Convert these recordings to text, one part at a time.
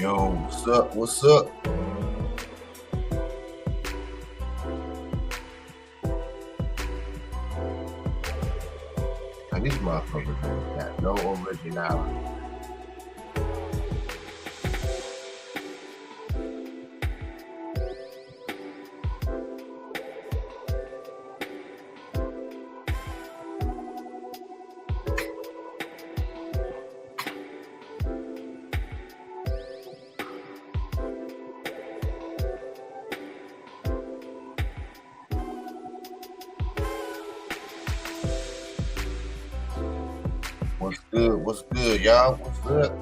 Yo, what's up? What's up? And these motherfuckers ain't got no originality. What's good? What's good, y'all? What's up?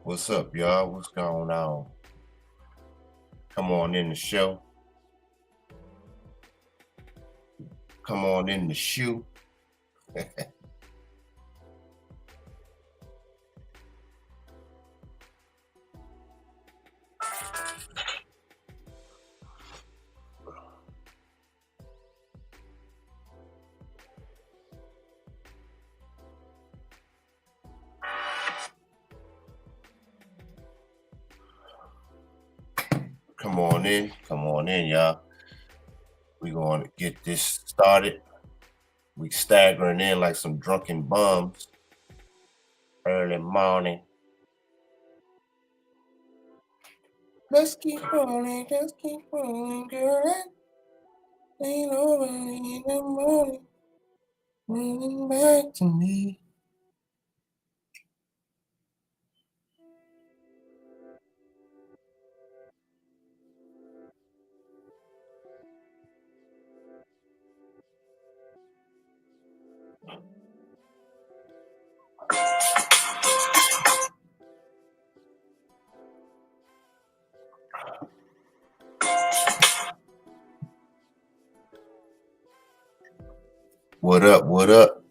What's up, y'all? What's going on? Come on in the show. Come on in the shoe. Come on in, y'all. We're going to get this started. We staggering in like some drunken bums. Early morning. Let's keep rolling, girl. Ain't over in the morning. Running back to me. What up? What up?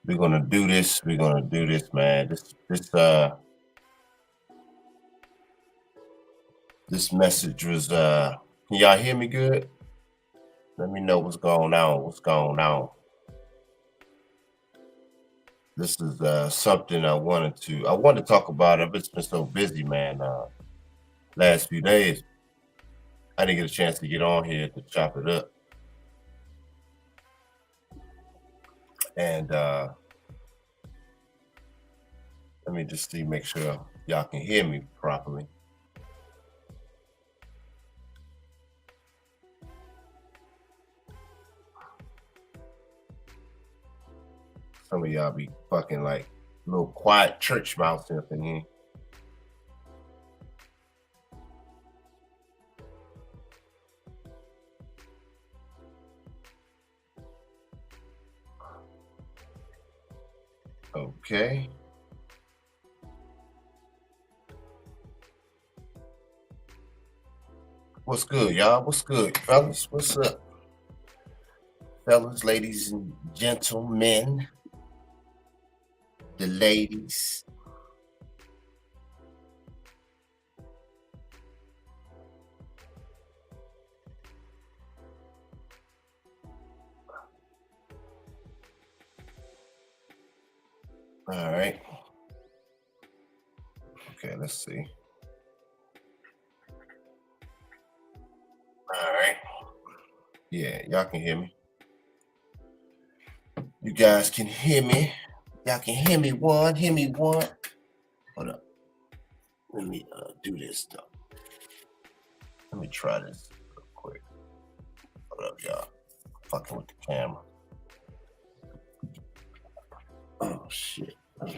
We're gonna do this. We're gonna do this, man. This message was can y'all hear me good? Let me know what's going on. What's going on? This is something I wanted to talk about. I've just been so busy, man. Last few days. I didn't get a chance to get on here to chop it up. And let me just see, make sure y'all can hear me properly. Some of y'all be fucking like little quiet church mouse up in here. Okay. What's good, y'all? What's good, fellas? What's up? Fellas, ladies and gentlemen, the ladies. All right. Okay, let's see. All right. Yeah, y'all can hear me. You guys can hear me. Y'all can hear me one. Hear me one. Hold up. Let me do this though. Let me try this real quick. Hold up, y'all. Fucking with the camera. Oh shit. Let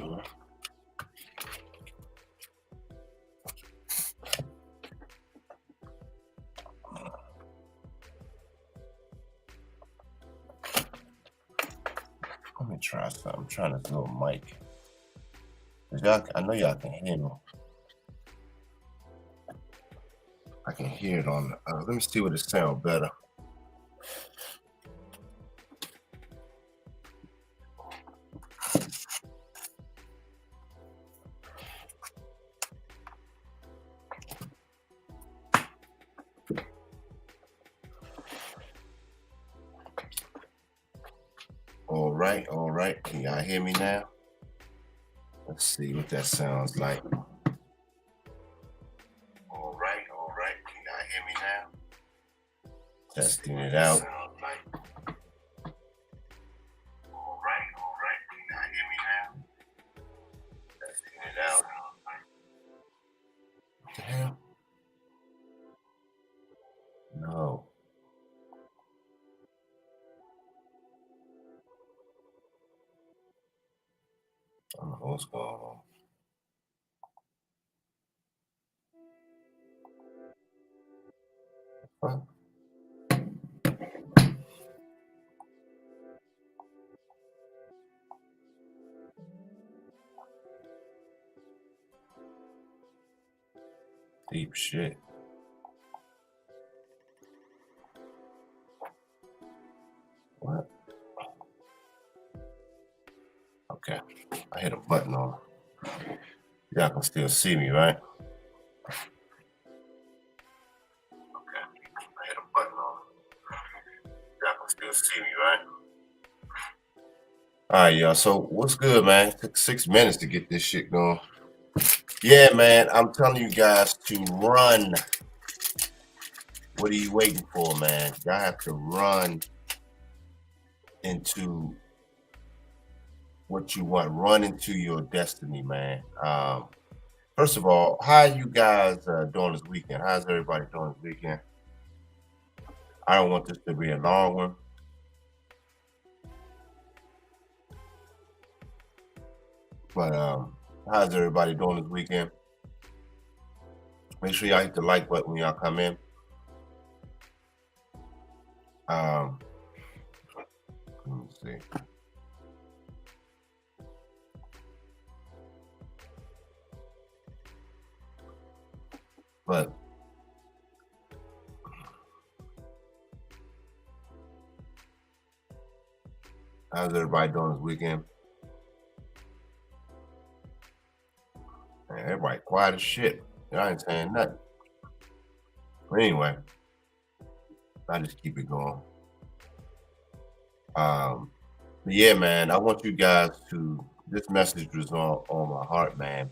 me try something. I'm trying this little mic. I know y'all can hear me. I can hear it on. Let me see what it sounds better. right, all right. Can y'all hear me now? Let's see what that sounds like. All right, all right. Can y'all hear me now? Testing it out. All right, all right. Can y'all hear me now? Testing it out. What the hell? No. I don't know what's going on. What? Deep shit. What? Okay. I hit a button on. Y'all can still see me, right? Okay. I hit a button on. Y'all can still see me, right? All right, y'all. So what's good, man? It took 6 minutes to get this shit going. Yeah, man. I'm telling you guys to run. What are you waiting for, man? Y'all have to run into what you want. Run into your destiny, man. First of all, how you guys doing this weekend? How's everybody doing this weekend? I don't want this to be a long one. But how's everybody doing this weekend? Make sure y'all hit the like button when y'all come in. Let me see. But how's everybody doing this weekend? Man, everybody quiet as shit. Y'all ain't saying nothing. But anyway, I just keep it going. But yeah, man, I want you guys to. This message was on my heart, man,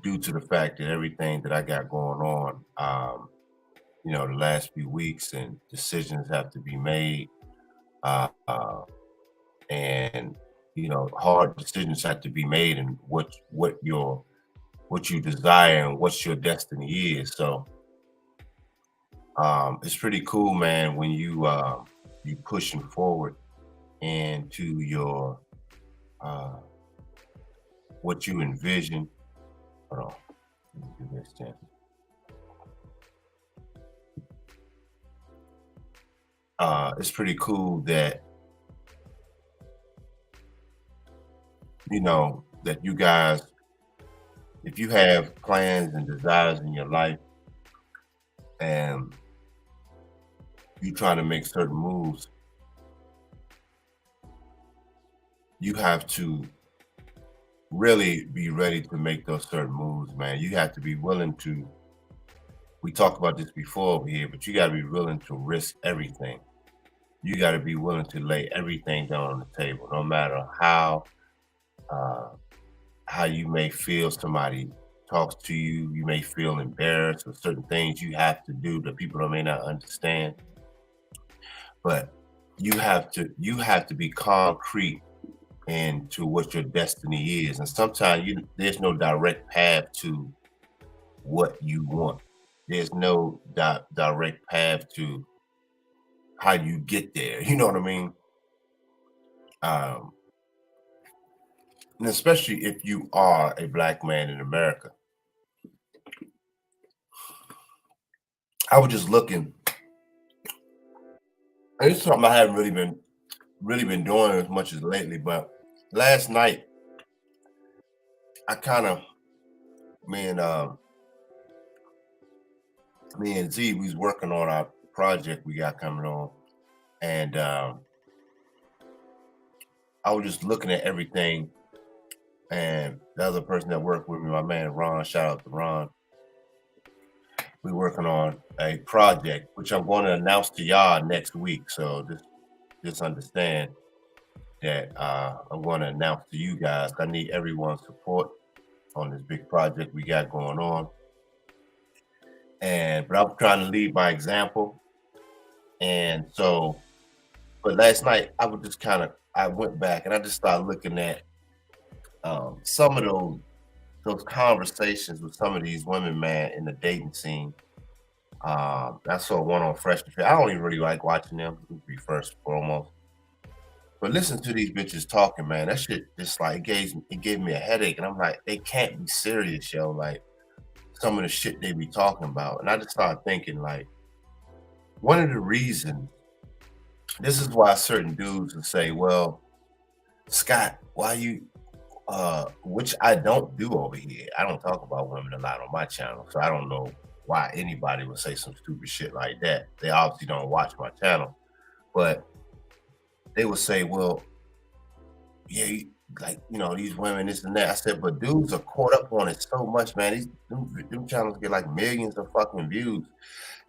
due to the fact that everything that I got going on, the last few weeks and decisions have to be made, uh, uh, and hard decisions have to be made, and what you desire and what your destiny is. So it's pretty cool, man, when you pushing forward into your what you envision. Hold on, let me do this, Jen. It's pretty cool that that you guys, if you have plans and desires in your life and you trying to make certain moves, you have to really be ready to make those certain moves, man. You have to be willing to. We talked about this before over here, but you got to be willing to risk everything. You got to be willing to lay everything down on the table, no matter uh, how you may feel. Somebody talks to you, you may feel embarrassed with certain things you have to do that people may not understand. But you have to be concrete into what your destiny is. And sometimes there's no direct path to what you want. There's no direct path to how you get there. You know what I mean? Um, and especially if you are a black man in America. I was just looking, and it's something I haven't really been doing as much as lately, but last night I kind of me and me and Z, we was working on our project we got coming on, and I was just looking at everything. And the other person that worked with me, my man Ron, shout out to Ron. We working on a project which I'm going to announce to y'all next week. So just understand. that I'm going to announce to you guys. I need everyone's support on this big project we got going on. But I'm trying to lead by example. And so, but last night I was just I went back and I just started looking at some of those conversations with some of these women, man, in the dating scene. I saw one on Fresh and Fit. I don't even really like watching them, to be first and foremost. But listen to these bitches talking, man. That shit just like it gave me a headache. And I'm like, they can't be serious, yo. Like some of the shit they be talking about. And I just started thinking, like, one of the reasons this is why certain dudes would say, well, Scott, why you which I don't do over here. I don't talk about women a lot on my channel. So I don't know why anybody would say some stupid shit like that. They obviously don't watch my channel. But they would say, well, yeah, like, these women, this and that. I said, but dudes are caught up on it so much, man. Them channels get like millions of fucking views.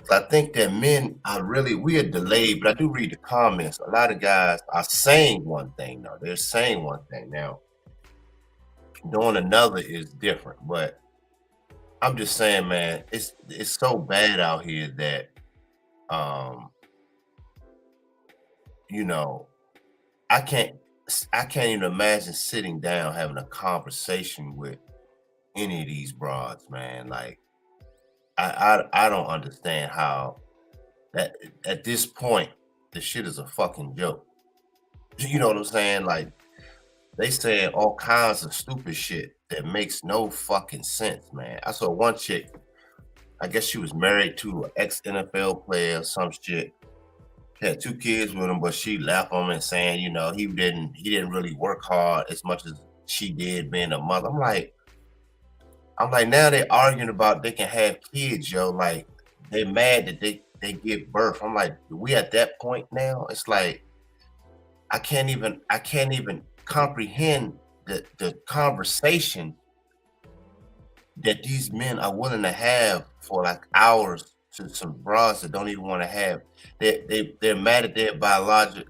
So I think that men are we are delayed, but I do read the comments. A lot of guys are saying one thing, though. They're saying one thing. Now, doing another is different. But I'm just saying, man, it's so bad out here that um, you know, I can't I can't even imagine sitting down having a conversation with any of these broads, man. Like I don't understand how that at this point the shit is a fucking joke. You know what I'm saying? Like they saying all kinds of stupid shit that makes no fucking sense, man. I saw one chick, I guess she was married to an ex NFL player or some shit. Had two kids with him, but she left him and saying, he didn't really work hard as much as she did being a mother. I'm like, now they're arguing about they can have kids, yo. Like they're mad that they give birth. I'm like, we at that point now? It's like I can't even comprehend the conversation that these men are willing to have for like hours to some bras that don't even want to have. They're mad at their biology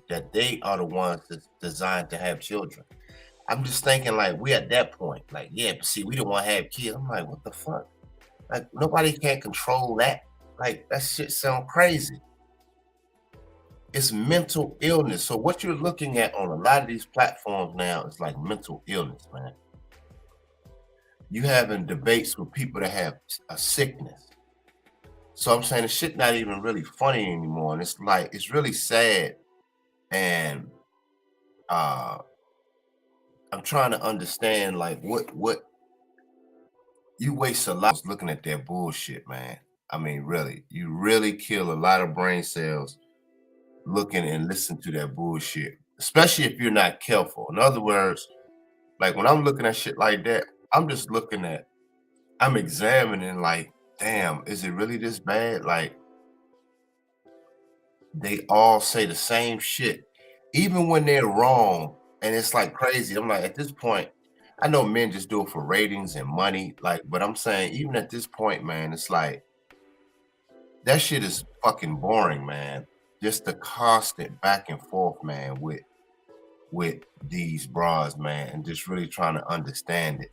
that they are the ones that's designed to have children. I'm just thinking like we at that point. Like, yeah, but see, we don't want to have kids. I'm like, what the fuck? Like nobody can control that. Like that shit sound crazy. It's mental illness. So what you're looking at on a lot of these platforms now is like mental illness, man. You having debates with people that have a sickness. So I'm saying the shit not even really funny anymore. And it's like it's really sad. And uh I'm trying to understand like what you waste a lot looking at that bullshit, man. I mean, really, you really kill a lot of brain cells looking and listening to that bullshit, especially if you're not careful. In other words, like when I'm looking at shit like that, I'm just I'm examining like, damn, is it really this bad? Like they all say the same shit, even when they're wrong. And it's like crazy. I'm like, at this point, I know men just do it for ratings and money, like, but I'm saying even at this point, man, it's like that shit is fucking boring, man. Just the constant back and forth, man, with these bras, man, and just really trying to understand it.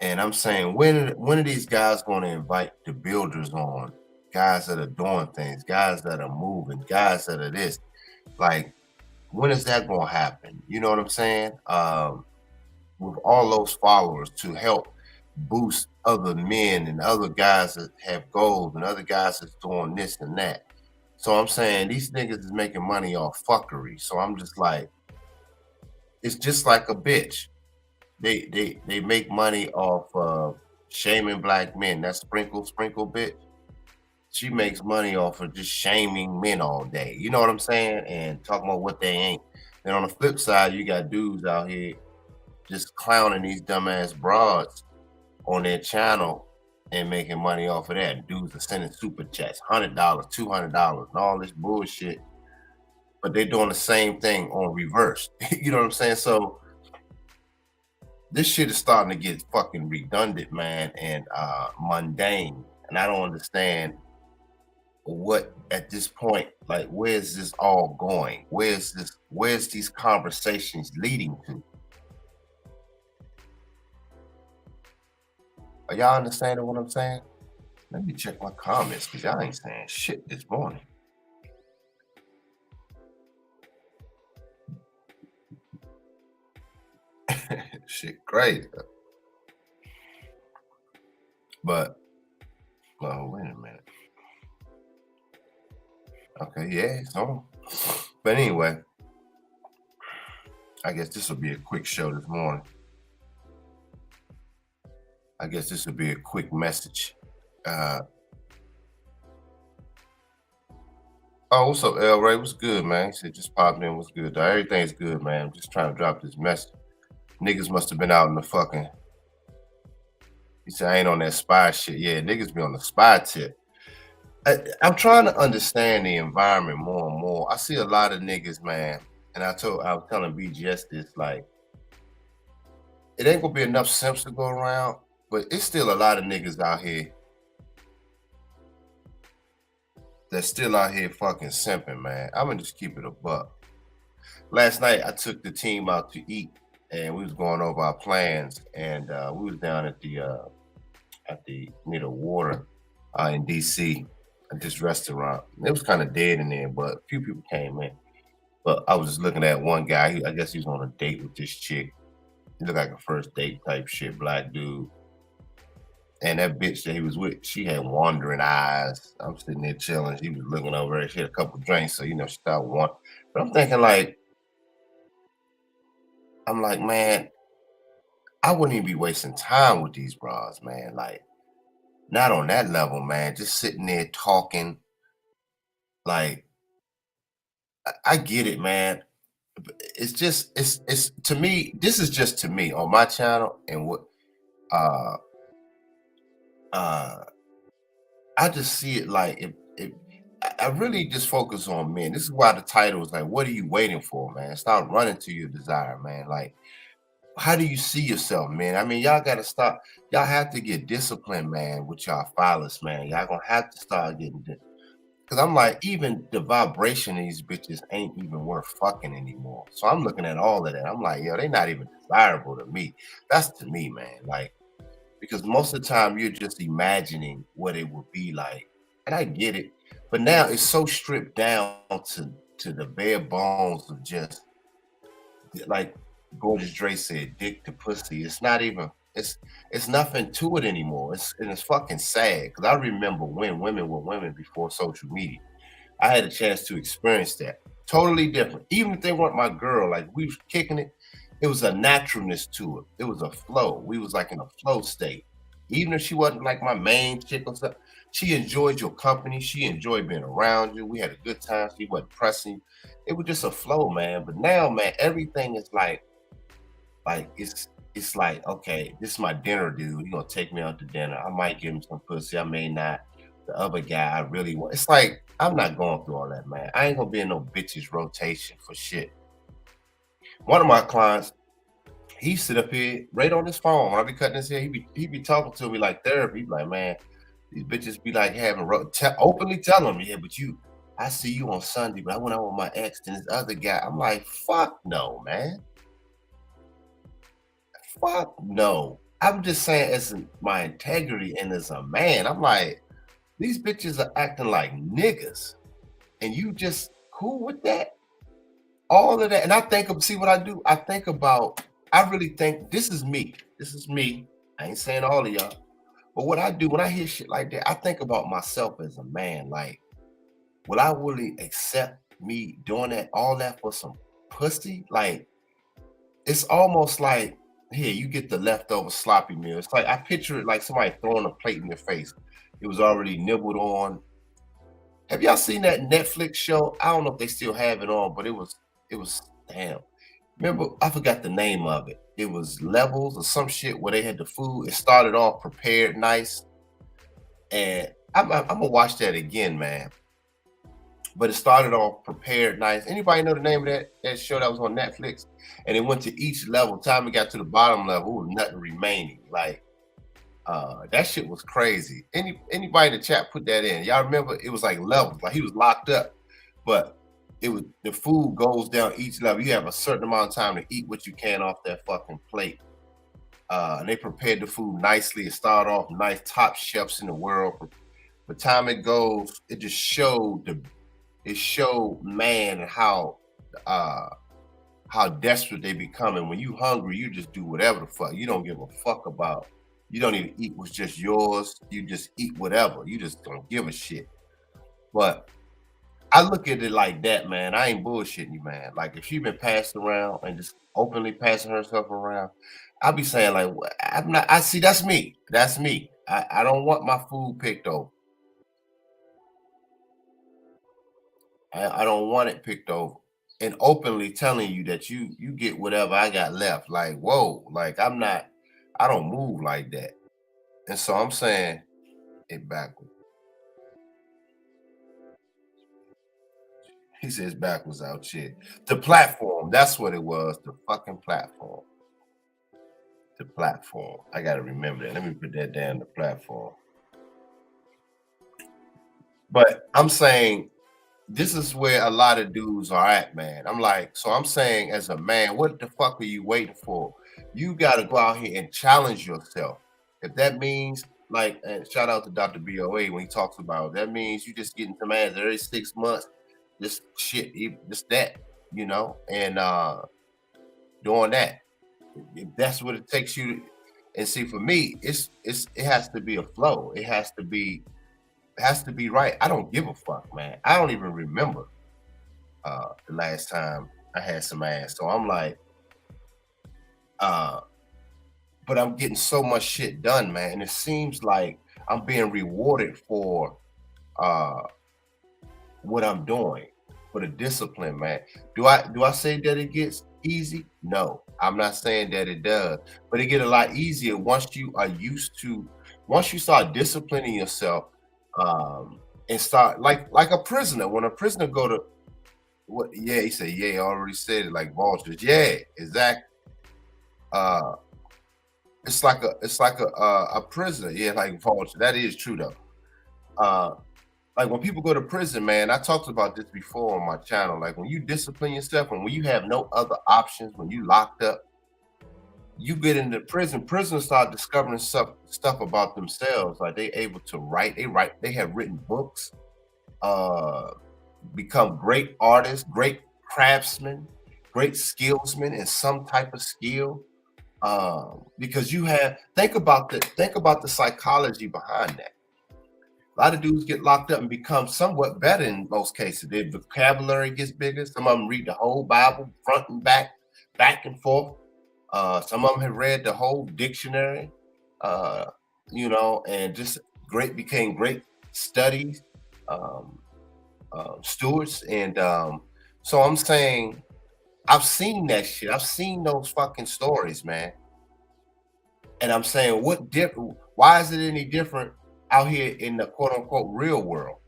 And I'm saying, when are these guys going to invite the builders on? Guys that are doing things, guys that are moving, guys that are this. Like, when is that going to happen? You know what I'm saying? With all those followers to help boost other men and other guys that have goals and other guys that's doing this and that. So I'm saying these niggas is making money off fuckery. So I'm just like, it's just like a bitch. They make money off shaming black men. That sprinkle bitch. She makes money off of just shaming men all day. You know what I'm saying? And talking about what they ain't. Then on the flip side, you got dudes out here just clowning these dumbass broads on their channel and making money off of that. Dudes are sending super chats, $100, $200, and all this bullshit. But they're doing the same thing on reverse. You know what I'm saying? So this shit is starting to get fucking redundant, man, and mundane. And I don't understand what at this point, like, where's this all going? Where's this where's these conversations leading to? Are y'all understanding what I'm saying? Let me check my comments because y'all ain't saying shit this morning. Shit, great. But, well, wait a minute. Okay, yeah, it's on. But anyway, I guess this will be a quick show this morning. I guess this will be a quick message. Oh, what's up, El Ray? What's good, man? He said just popping in. What's good? Dog? Everything's good, man. I'm just trying to drop this message. Niggas must have been out in the fucking. He said I ain't on that spy shit. Yeah, niggas be on the spy tip. I'm trying to understand the environment more and more. I see a lot of niggas, man, and I was telling BGS this, like, it ain't gonna be enough simps to go around, but it's still a lot of niggas out here that's still out here fucking simping, man. I'm gonna just keep it a buck. Last night I took the team out to eat and we was going over our plans and we was down at the near the water in DC at this restaurant. It was kind of dead in there, but a few people came in. But I was just looking at one guy. I guess he was on a date with this chick. He looked like a first date type shit, black dude. And that bitch that he was with, she had wandering eyes. I'm sitting there chilling. She was looking over her. She had a couple drinks, so she started wandering. But I'm thinking like, I'm like, man, I wouldn't even be wasting time with these bras, man. Like, not on that level, man. Just sitting there talking. Like, I get it, man. It's just it's to me, this is just to me on my channel and what uh uh I just see it like I really just focus on men. This is why the title is like, what are you waiting for, man? Stop running to your desire, man. Like, how do you see yourself, man? I mean, y'all gotta stop. Y'all have to get disciplined, man, with y'all followers, man. Y'all gonna have to start getting because I'm like, even the vibration of these bitches ain't even worth fucking anymore. So I'm looking at all of that. I'm like, yo, they not even desirable to me. That's to me, man. Like, because most of the time you're just imagining what it would be like. And I get it. But now it's so stripped down to the bare bones of just like Gorgeous Dre said, dick to pussy. It's not even it's nothing to it anymore. It's fucking sad because I remember when women were women before social media. I had a chance to experience that. Totally different. Even if they weren't my girl, like we was kicking it, it was a naturalness to it. It was a flow. We was like in a flow state. Even if she wasn't like my main chick or something, she enjoyed your company. She enjoyed being around you. We had a good time. She wasn't pressing you. It was just a flow, man. But now, man, everything is like it's like, okay, this is my dinner dude. He gonna take me out to dinner. I might give him some pussy. I may not. The other guy I really want. It's like I'm not going through all that, man. I ain't gonna be in no bitches rotation for shit. One of my clients, he sit up here right on his phone. When I be cutting his hair, he be talking to me like therapy. He be like, man, these bitches be like having openly tell him, yeah, but I see you on Sunday, but I went out with my ex and this other guy. I'm like, fuck no, man. Fuck no. I'm just saying as my integrity and as a man, I'm like, these bitches are acting like niggas. And you just cool with that? All of that. And I think of see what I do? I think about, I really think this is me. This is me. I ain't saying all of y'all. But what I do when I hear shit like that, I think about myself as a man. Like, will I really accept me doing that, all that for some pussy? Like, it's almost like, here, you get the leftover sloppy meal. It's like I picture it like somebody throwing a plate in your face. It was already nibbled on. Have y'all seen that Netflix show? I don't know if they still have it on, but it was damn. Remember, I forgot the name of it. It was Levels or some shit where they had the food. It started off prepared nice, and I'm gonna watch that again, man. But it started off prepared nice. Anybody know the name of that show that was on Netflix? And it went to each level. Time it got to the bottom level, it was nothing remaining. Like that shit was crazy. Anybody in the chat put that in? Y'all remember? It was like levels. Like he was locked up, but the food goes down each level. You have a certain amount of time to eat what you can off that fucking plate. And they prepared the food nicely. It started off nice, top chefs in the world. By the time it goes, it showed man uh how desperate they become. And when you hungry, you just do whatever the fuck. You don't give a fuck about. You don't even eat what's just yours. You just eat whatever. You just don't give a shit. But I look at it like that, man. I ain't bullshitting you, man. Like if she been passed around and just openly passing herself around, I'll be saying like, I'm not. I see that's me. That's me. I don't want my food picked over. I don't want it picked over. And openly telling you that you get whatever I got left. Like whoa, like I'm not. I don't move like that. And so I'm saying it backwards. He says backwards out shit. The platform. That's what it was. The fucking platform. The platform. I gotta remember that. Let me put that down. The platform. But I'm saying this is where a lot of dudes are at, man. I'm like, so I'm saying as a man, what the fuck are you waiting for? You gotta go out here and challenge yourself. If that means like, and shout out to Dr. BOA when he talks about that means you just getting some ass every 6 months, just shit, just that, and doing that. If that's what it takes you to, and see for me, it has to be a flow. It has to be right. I don't give a fuck, man. I don't even remember the last time I had some ass. So I'm like, uh, but I'm getting so much shit done, man. And it seems like I'm being rewarded for uh what I'm doing, for the discipline, man. Do I say that it gets easy? No, I'm not saying that it does, but it get a lot easier once you start disciplining yourself, um, and start like a prisoner. When a prisoner go to what? Yeah, he said, yeah, I already said it like vultures. Yeah, exactly. Uh, it's like a prisoner. Yeah, like vulture. That is true though. Uh, like when people go to prison, man, I talked about this before on my channel. Like when you discipline yourself and when you have no other options, when you locked up, you get into prison. Prisoners start discovering stuff about themselves. Like they able to write. They have written books, uh, become great artists, great craftsmen, great skillsmen in some type of skill. Because you have think about the psychology behind that. A lot of dudes get locked up and become somewhat better in most cases. Their vocabulary gets bigger. Some of them read the whole Bible front and back, back and forth. Some of them have read the whole dictionary, uh, and just became great studies, um, stewards. And so I'm saying, I've seen that shit. I've seen those fucking stories, man. And I'm saying, what different? Why is it any different out here in the quote unquote real world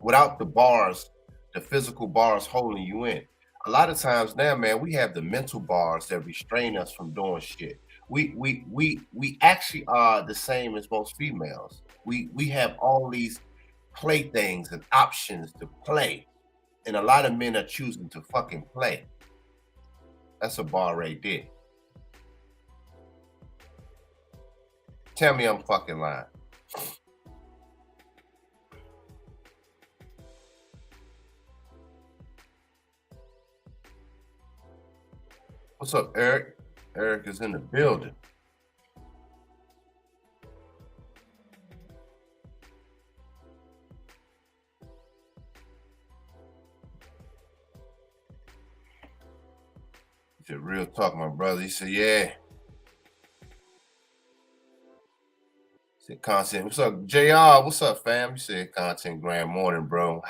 without the bars, the physical bars holding you in? A lot of times now, man, we have the mental bars that restrain us from doing shit. We actually are the same as most females. We have all these playthings and options to play, and a lot of men are choosing to fucking play. That's a bar right there. Tell me I'm fucking lying. What's up, Eric? Eric is in the building. He said, real talk, my brother. He said, yeah. He said, content. What's up, JR? What's up, fam? He said, content grand morning, bro.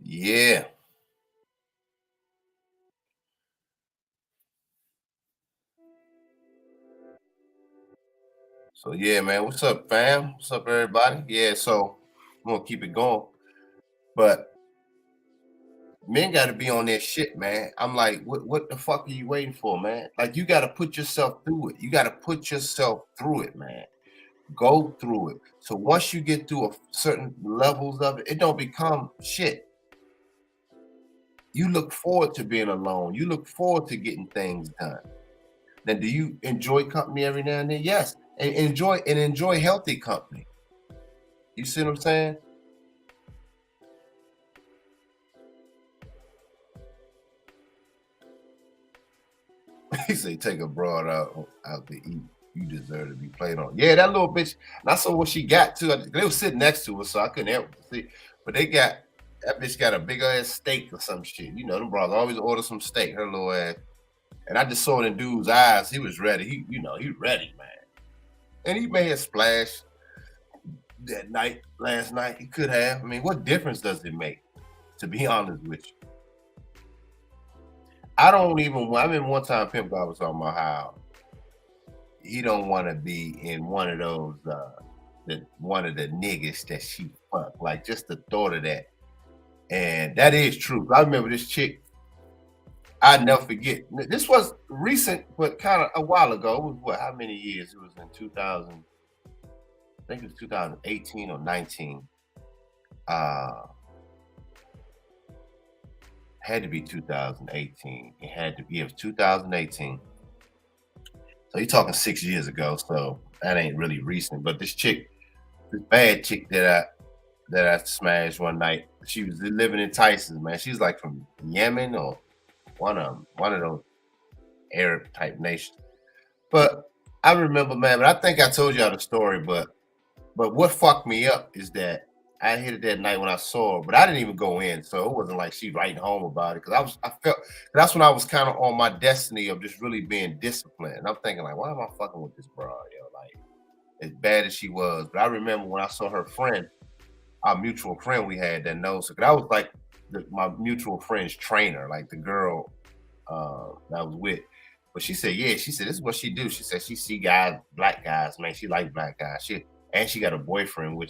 Yeah. So yeah, man. What's up, fam? What's up, everybody? Yeah, so I'm gonna keep it going. But men gotta be on their shit, man. I'm like, what the fuck are you waiting for, man? Like you gotta put yourself through it. You gotta put yourself through it, man. Go through it. So once you get through a certain levels of it, it don't become shit. You look forward to being alone. You look forward to getting things done. Now, do you enjoy company every now and then? Yes, and enjoy healthy company. You see what I'm saying? He say take a broad out to eat. You deserve to be played on. Yeah, that little bitch. And I saw what she got too. They was sitting next to her, so I couldn't help but see. But they got that bitch got a big ass steak or some shit. You know, them bras always order some steak. Her little ass. And I just saw it in dude's eyes. He was ready. He ready, man. And he made a splash that night, last night. He could have. I mean, what difference does it make? To be honest with you, I don't even. I mean, one time Pimp God was talking about how he don't want to be in one of those one of the niggas that she fuck. Like just the thought of that. And that is true. I remember this chick, I'd never forget. This was recent, but kind of a while ago. It was what, how many years? It was in 2000, I think it was 2018 or 19. Uh had to be 2018. It had to be, it was 2018. So you're talking 6 years ago. So that ain't really recent. But this chick, this bad chick that I smashed one night. She was living in Tyson, man. She's like from Yemen or one of those Arab type nations. But I remember, man. But I think I told y'all the story. But what fucked me up is that I hit it that night when I saw her, but I didn't even go in, so it wasn't like she writing home about it because I felt that's when I was kind of on my destiny of just really being disciplined. And I'm thinking like, why am I fucking with this broad, yo? Like as bad as she was, but I remember when I saw her friend, our mutual friend we had that knows her. 'Cause I was like my mutual friend's trainer, like the girl that I was with. But she said, yeah, she said this is what she do. She said she see guys, black guys, man. She like black guys. She got a boyfriend, which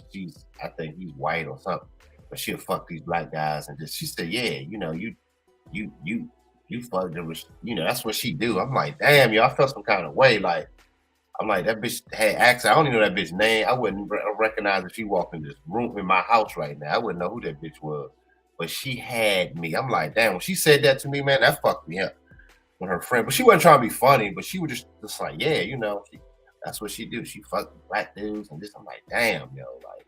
I think he's white or something. But she'll fuck these black guys and just she said, yeah, you you fucked them. That's what she do. I'm like, damn, yo, I felt some kind of way. Like I'm like, that bitch had accent. I don't even know that bitch name. I wouldn't recognize if she walked in this room in my house right now. I wouldn't know who that bitch was. But she had me. I'm like, damn, when she said that to me, man, that fucked me up with her friend. But she wasn't trying to be funny, but she was just like, yeah, that's what she do. She fucked black dudes and this. I'm like, damn, yo, like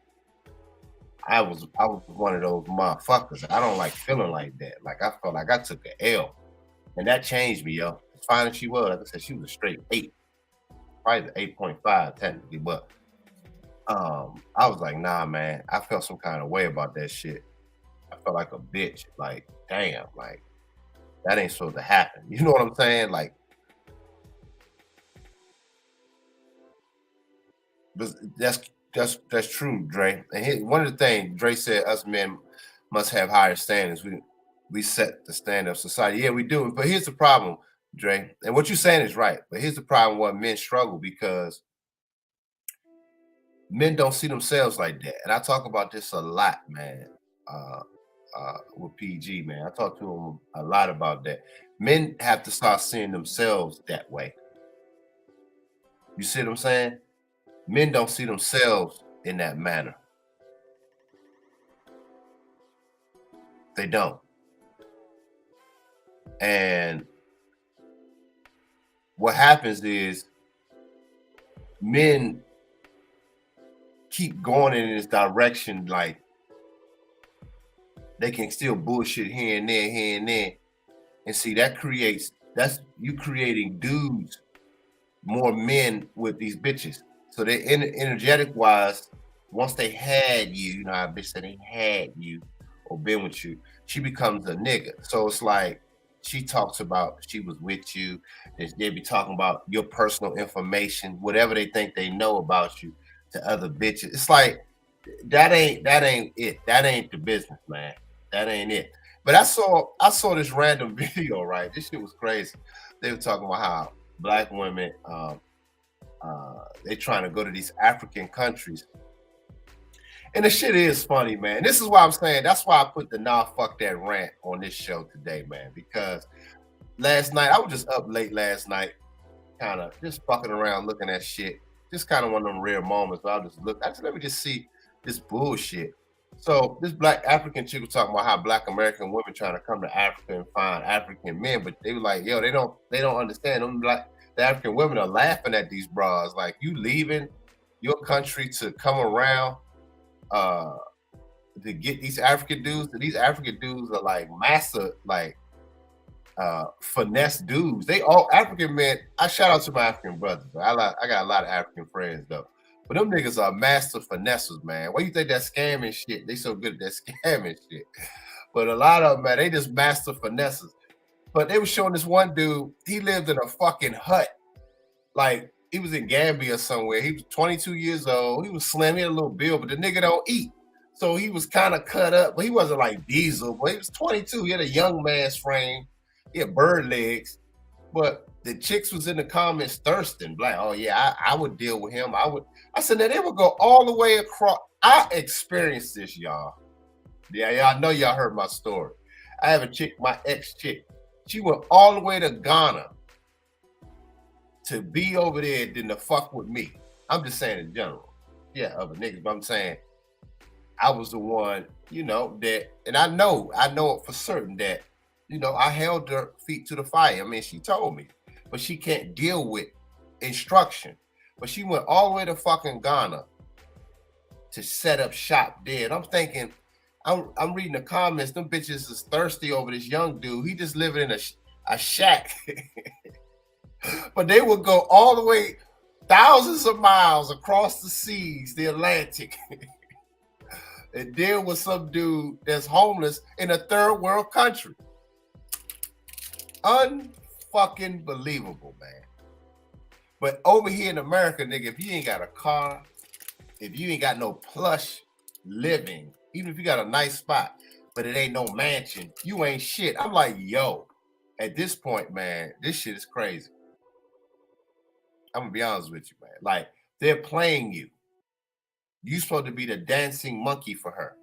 I was one of those motherfuckers. I don't like feeling like that. Like I felt like I took an L. And that changed me, yo. As fine as she was, like I said, she was a straight 8, probably 8.5 technically, but I was like, nah, man. I felt some kind of way about that shit. I felt like a bitch. Like, damn, like that ain't supposed to happen. You know what I'm saying? Like, that's true, Dre. And one of the things Dre said, us men must have higher standards. We set the standard of society. Yeah, we do. But here's the problem, Dre. And what you're saying is right. But here's the problem: why men struggle because men don't see themselves like that. And I talk about this a lot, man. Uh, with PG, man. I talk to him a lot about that. Men have to start seeing themselves that way. You see what I'm saying? Men don't see themselves in that manner. They don't. And what happens is men keep going in this direction, like they can still bullshit here and there. And see, that's you creating dudes, more men with these bitches. So they energetic wise, once they had you, you know how a bitch said they had you or been with you, she becomes a nigga. So it's like she talks about she was with you, they be talking about your personal information, whatever they think they know about you to other bitches. It's like that ain't it. That ain't the business, man. That ain't it. But I saw this random video, right? This shit was crazy. They were talking about how black women they trying to go to these African countries. And the shit is funny, man. This is why I'm saying that's why I put the nah fuck that rant on this show today, man. Because last night I was just up late last night, kind of just fucking around looking at shit. just kind of one of them rare moments where I just let me just see this bullshit. So this black African chick was talking about how black American women trying to come to Africa and find African men, but they were like, yo, they don't understand. Them black the African women are laughing at these bras. Like, you leaving your country to come around uh to get these African dudes. These African dudes are like master, like finesse dudes. They all African men. I shout out to my African brothers. I got a lot of African friends though. But them niggas are master finessers, man. Why you think that scamming shit? They so good at that scamming shit. But a lot of them, man, they just master finessers. But they were showing this one dude, he lived in a fucking hut. Like, he was in Gambia somewhere. He was 22 years old. He was slim, he had a little build, but the nigga don't eat. So he was kind of cut up, but he wasn't like Diesel, but he was 22. He had a young man's frame. He had bird legs. But the chicks was in the comments thirsting, like, oh yeah, I would deal with him. I said, now they would go all the way across. I experienced this, y'all. Yeah, y'all know y'all heard my story. I have a chick, my ex-chick. She went all the way to Ghana to be over there than to fuck with me. I'm just saying in general. Yeah, other niggas, but I'm saying I was the one, you know, that, and I know it for certain that, you know, I held her feet to the fire. I mean, she told me, but she can't deal with instruction. But she went all the way to fucking Ghana to set up shop there. And I'm thinking, I'm reading the comments. Them bitches is thirsty over this young dude. He just living in a shack. But they would go all the way thousands of miles across the seas, the Atlantic, and deal with some dude that's homeless in a third world country. Unfucking believable, man. But over here in America, nigga, if you ain't got a car, if you ain't got no plush living, even if you got a nice spot, but it ain't no mansion, you ain't shit. I'm like, yo, at this point, man, this shit is crazy. I'm gonna be honest with you, man. Like, they're playing you. You supposed to be the dancing monkey for her.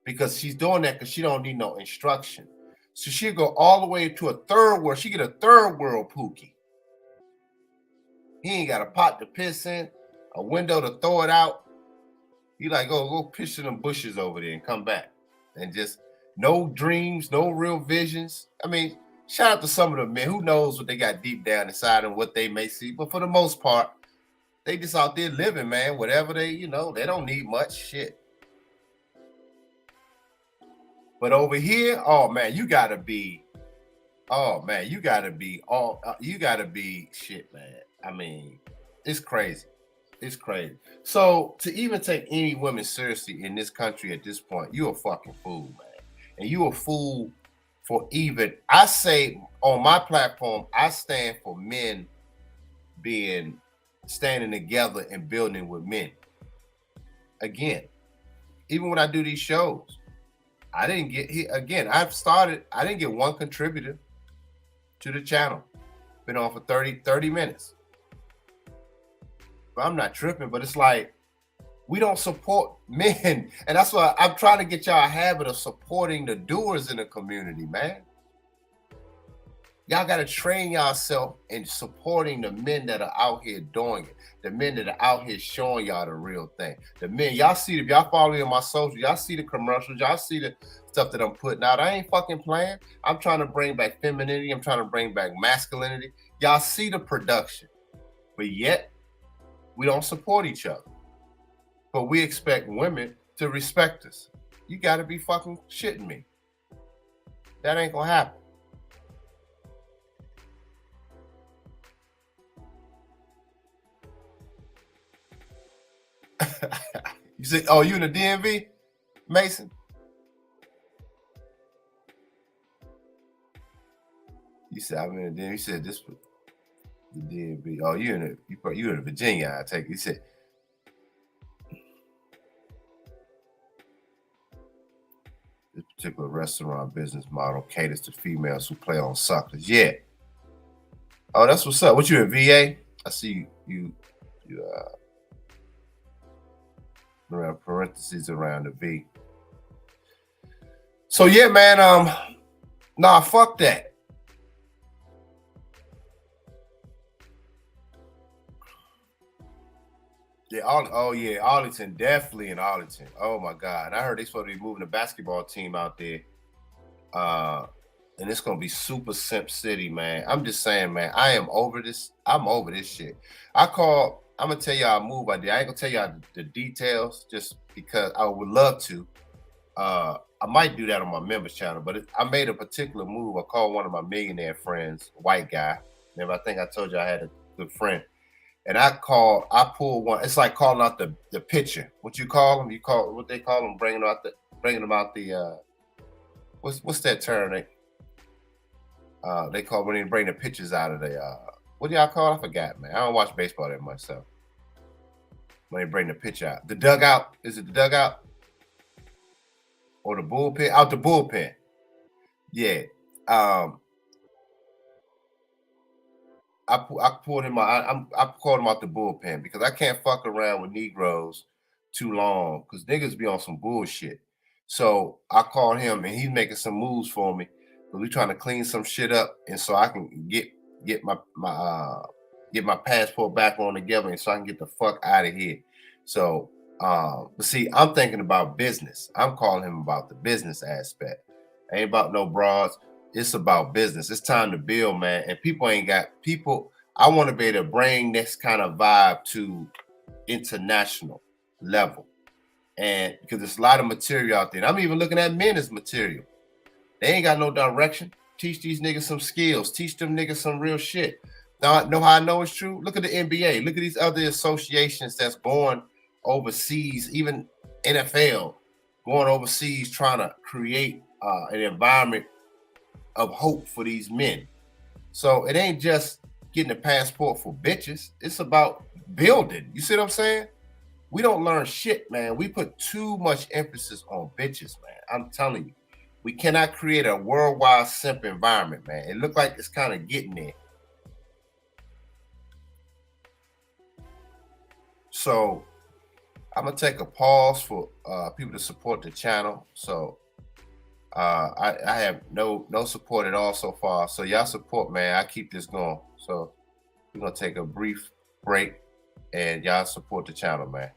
Because she's doing that because she don't need no instruction. So she'll go all the way to a third world. She get a third world pookie. He ain't got a pot to piss in, a window to throw it out. He like, oh, go piss in them bushes over there and come back. And just no dreams, no real visions. I mean, shout out to some of the men. Who knows what they got deep down inside and what they may see. But for the most part, they just out there living, man. Whatever they, you know, they don't need much shit. But over here, oh man, you gotta be shit, man. I mean, it's crazy. It's crazy. So to even take any women seriously in this country at this point, you're a fucking fool, man. And you a fool for even, I say on my platform, I stand for men standing together and building with men. Again, even when I do these shows, I didn't get here again. I didn't get one contributor to the channel. Been on for 30 minutes. But I'm not tripping, but it's like we don't support men. And that's why I'm trying to get y'all a habit of supporting the doers in the community, man. Y'all got to train yourself in supporting the men that are out here doing it. The men that are out here showing y'all the real thing. The men, y'all see, if y'all follow me on my social, y'all see the commercials, y'all see the stuff that I'm putting out. I ain't fucking playing. I'm trying to bring back femininity. I'm trying to bring back masculinity. Y'all see the production. But yet, we don't support each other. But we expect women to respect us. You got to be fucking shitting me. That ain't going to happen. You say, oh, you in the DMV, Mason? You said I'm in the DMV. You said this was the DMV. Oh, you in Virginia? I take it. You said this particular restaurant business model caters to females who play on suckers. Yeah. Oh, that's what's up. What you in VA? I see you around parentheses around the V. So yeah, man. Nah, fuck that. Yeah, oh yeah, Arlington, definitely in Arlington. Oh my God. I heard they supposed to be moving the basketball team out there. Uh and it's gonna be super simp city, man. I'm just saying, man, I am over this. I'm over this shit. I'm gonna tell y'all a move I did. I ain't gonna tell y'all the details just because I would love to. I might do that on my members channel, but I made a particular move. I called one of my millionaire friends, white guy. Remember, I think I told you I had a good friend. And I pulled one. It's like calling out the pitcher. What you call them? You call what they call them, bringing them out the what's that term they call when they bring the pitchers out of the what do y'all call it? I forgot, man. I don't watch baseball that much, so when they bring the pitch out. The dugout. Is it the dugout? Or the bullpen? Out the bullpen. Yeah. Um I pulled him out. I called him out the bullpen because I can't fuck around with Negroes too long because niggas be on some bullshit. So I called him and he's making some moves for me. But we trying to clean some shit up and so I can get get my passport back on together and so I can get the fuck out of here. So but see, I'm thinking about business. I'm calling him about the business aspect. Ain't about no broads. It's about business. It's time to build, man. And people ain't got people. I want to be able to bring this kind of vibe to international level. And because there's a lot of material out there. And I'm even looking at men as material. They ain't got no direction. Teach these niggas some skills. Teach them niggas some real shit. Now, know how I know it's true? Look at the NBA. Look at these other associations that's going overseas, even NFL, going overseas trying to create an environment of hope for these men. So it ain't just getting a passport for bitches. It's about building. You see what I'm saying? We don't learn shit, man. We put too much emphasis on bitches, man. I'm telling you. We cannot create a worldwide simp environment, man. It looked like it's kind of getting there. So I'm gonna take a pause for people to support the channel. So I have no support at all so far. So y'all support, man. I keep this going. So we're gonna take a brief break and y'all support the channel, man.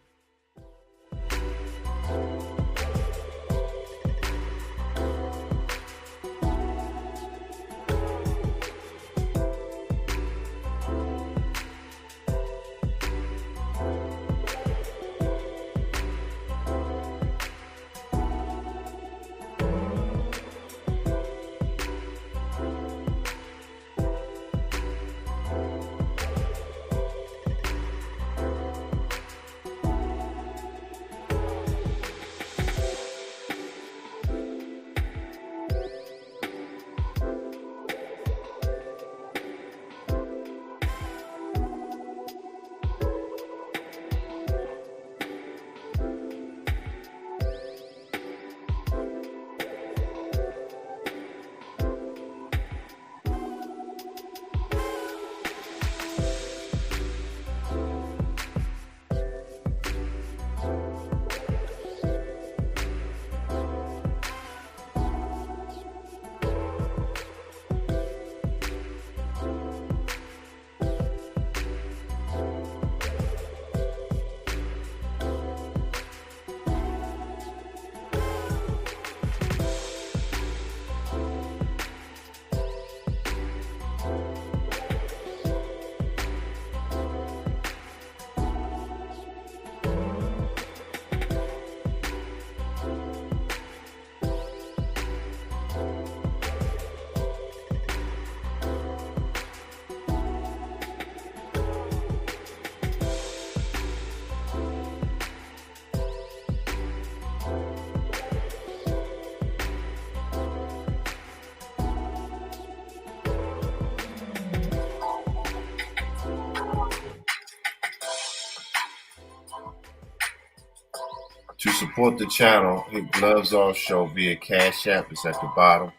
To support the channel, hit Gloves Off Show via Cash App. It's at the bottom.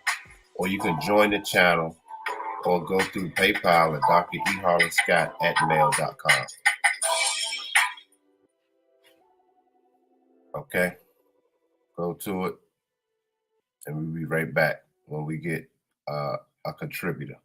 Or you can join the channel or go through PayPal at dreharlanscott@mail.com. Okay? Go to it. And we'll be right back when we get a contributor.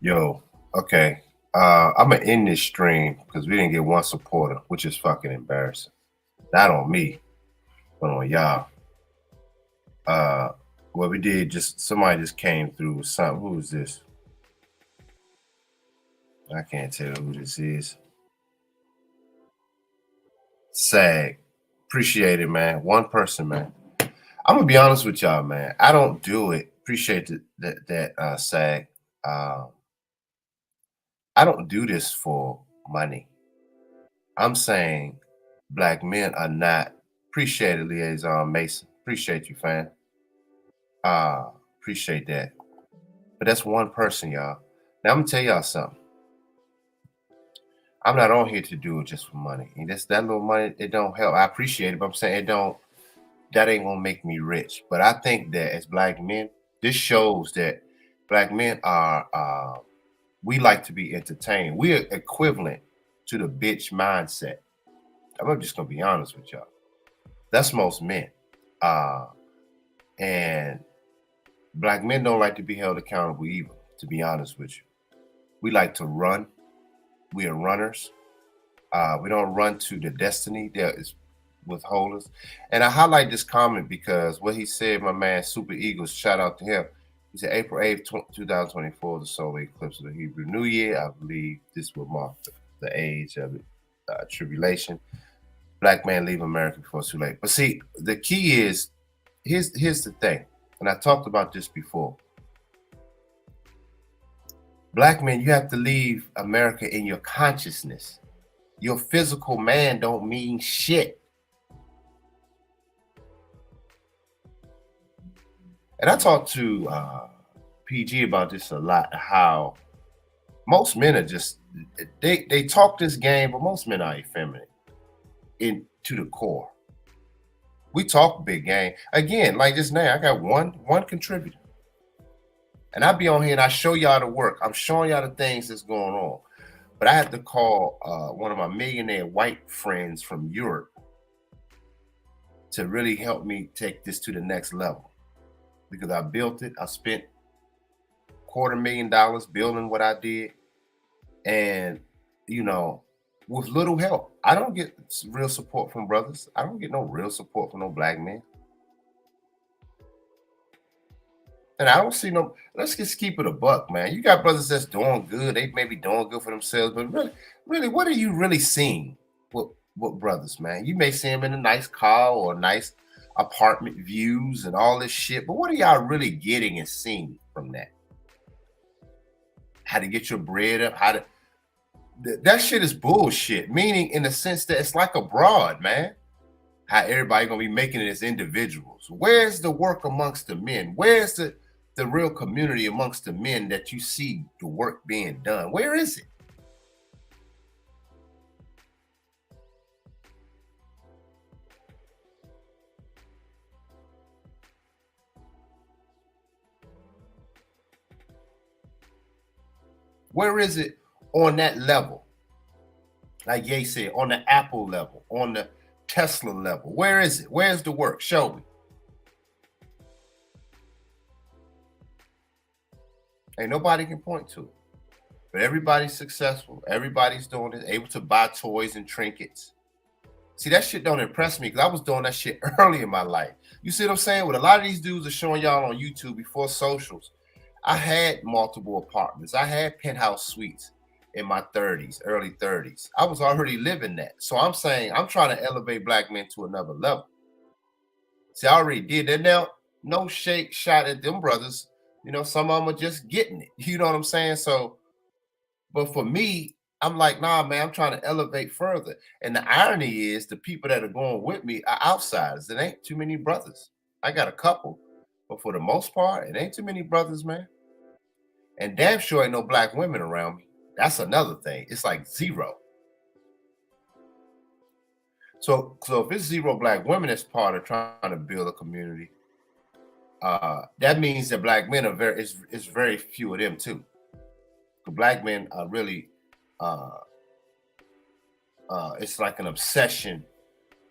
Yo, okay. I'm gonna end this stream because we didn't get one supporter, which is fucking embarrassing. Not on me, but on y'all. What we did, just somebody just came through with something. Who is this? I can't tell who this is. SAG. Appreciate it, man. One person, man. I'm gonna be honest with y'all, man. I don't do it. Appreciate that SAG. I don't do this for money. I'm saying black men are not. Appreciate it, Liaison Mason. Appreciate you, fam. Appreciate that. But that's one person, y'all. Now I'm gonna tell y'all something. I'm not on here to do it just for money. And that little money, it don't help. I appreciate it, but I'm saying that ain't gonna make me rich. But I think that as black men, this shows that black men are we like to be entertained. We're equivalent to the bitch mindset. I'm just gonna be honest with y'all. That's most men. And black men don't like to be held accountable either, to be honest with you. We like to run. We are runners. We don't run to the destiny that is withhold us. And I highlight this comment because what he said, my man Super Eagles, shout out to him. He said April 8th, 2024, the solar eclipse of the Hebrew New Year. I believe this will mark the age of tribulation. Black man leave America before it's too late. But see, the key is, here's the thing, and I talked about this before. Black men, you have to leave America in your consciousness. Your physical man don't mean shit. And I talked to PG about this a lot. How most men are just they talk this game, but most men are effeminate in to the core. We talk big game again, like just now. I got one contributor, and I be on here and I show y'all the work. I'm showing y'all the things that's going on. But I had to call one of my millionaire white friends from Europe to really help me take this to the next level because I built it. I spent $250,000 building what I did, and you know, with little help. I don't get real support from brothers. I don't get no real support from no black men. And I don't see no, let's just keep it a buck, man. You got brothers that's doing good. They may be doing good for themselves, but really, what are you really seeing with brothers, man? You may see them in a nice car or nice apartment views and all this shit, but what are y'all really getting and seeing from that? How to get your bread up, how to that shit is bullshit. Meaning in the sense that it's like abroad, man. How everybody gonna be making it as individuals. Where's the work amongst the men? Where's the real community amongst the men that you see the work being done? Where is it? Where is it on that level? Like Ye said, on the Apple level, on the Tesla level. Where is it? Where's the work? Show me. Ain't nobody can point to it. But everybody's successful. Everybody's doing it, able to buy toys and trinkets. See, that shit don't impress me because I was doing that shit early in my life. You see what I'm saying? What a lot of these dudes are showing y'all on YouTube before socials. I had multiple apartments. I had penthouse suites in my 30s, early 30s. I was already living that. So I'm saying I'm trying to elevate black men to another level. See, I already did that. Now, no shake shot at them brothers. You know, some of them are just getting it. You know what I'm saying? So, but for me, I'm like, nah, man, I'm trying to elevate further. And the irony is the people that are going with me are outsiders. It ain't too many brothers. I got a couple, but for the most part, it ain't too many brothers, man. And damn sure ain't no black women around me. That's another thing. It's like zero. So if it's zero black women that's part of trying to build a community, that means that black men are it's very few of them too. The black men are really uh it's like an obsession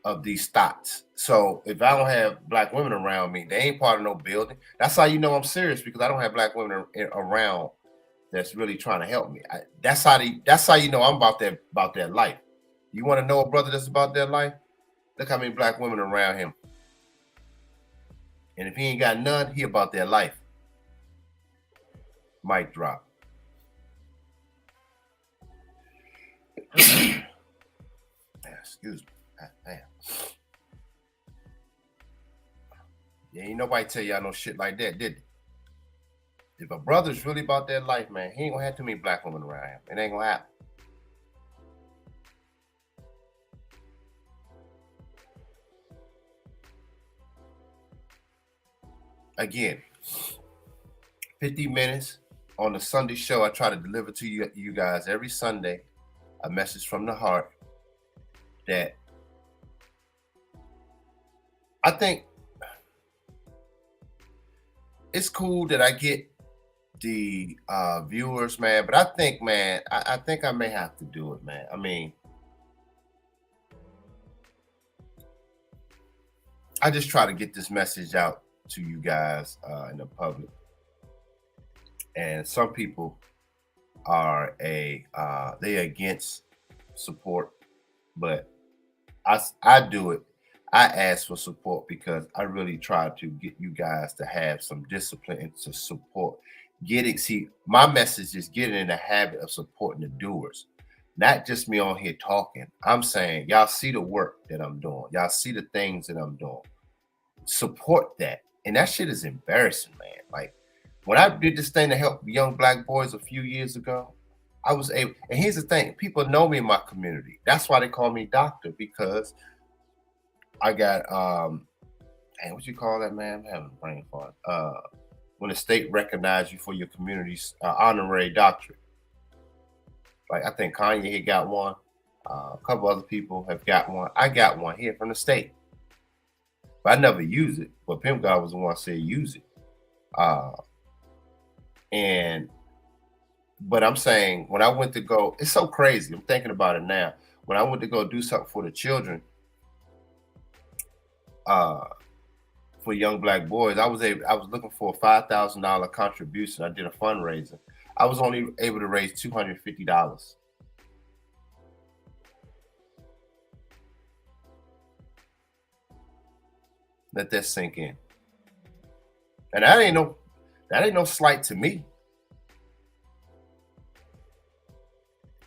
of these thoughts. So if I don't have black women around me, they ain't part of no building. That's how you know I'm serious because I don't have black women around that's really trying to help me. That's how you know I'm about that life. You want to know a brother that's about that life? Look how many black women around him. And if he ain't got none, he about that life. Mic drop. Excuse me. Damn. Yeah, ain't nobody tell y'all no shit like that, did they? If a brother's really about that life, man, he ain't gonna have too many black women around him. It ain't gonna happen. Again, 50 minutes on the Sunday show. I try to deliver to you guys every Sunday a message from the heart that I think it's cool that I get the viewers, man, but I think, man, I think I may have to do it, man. I mean, I just try to get this message out to you guys in the public. And some people are they against support, but I do it. I ask for support because I really try to get you guys to have some discipline and to support. See, my message is getting in the habit of supporting the doers, not just me on here talking. I'm saying y'all see the work that I'm doing. Y'all see the things that I'm doing. Support that. And that shit is embarrassing, man. Like when I did this thing to help young black boys a few years ago, I was able, and here's the thing, people know me in my community. That's why they call me doctor, because I got Dang, what you call that, man? I'm having a brain fart. When the state recognized you for your community's honorary doctorate. Like I think Kanye had got one. A couple other people have got one. I got one here from the state, but I never use it. But Pimp God was the one that said use it. Uh, and but I'm saying when I went to go, it's so crazy. I'm thinking about it now. When I went to go do something for the children, uh, for young black boys, I was looking for a $5,000 contribution. I did a fundraiser. I was only able to raise $250. Let that sink in. And that ain't no slight to me.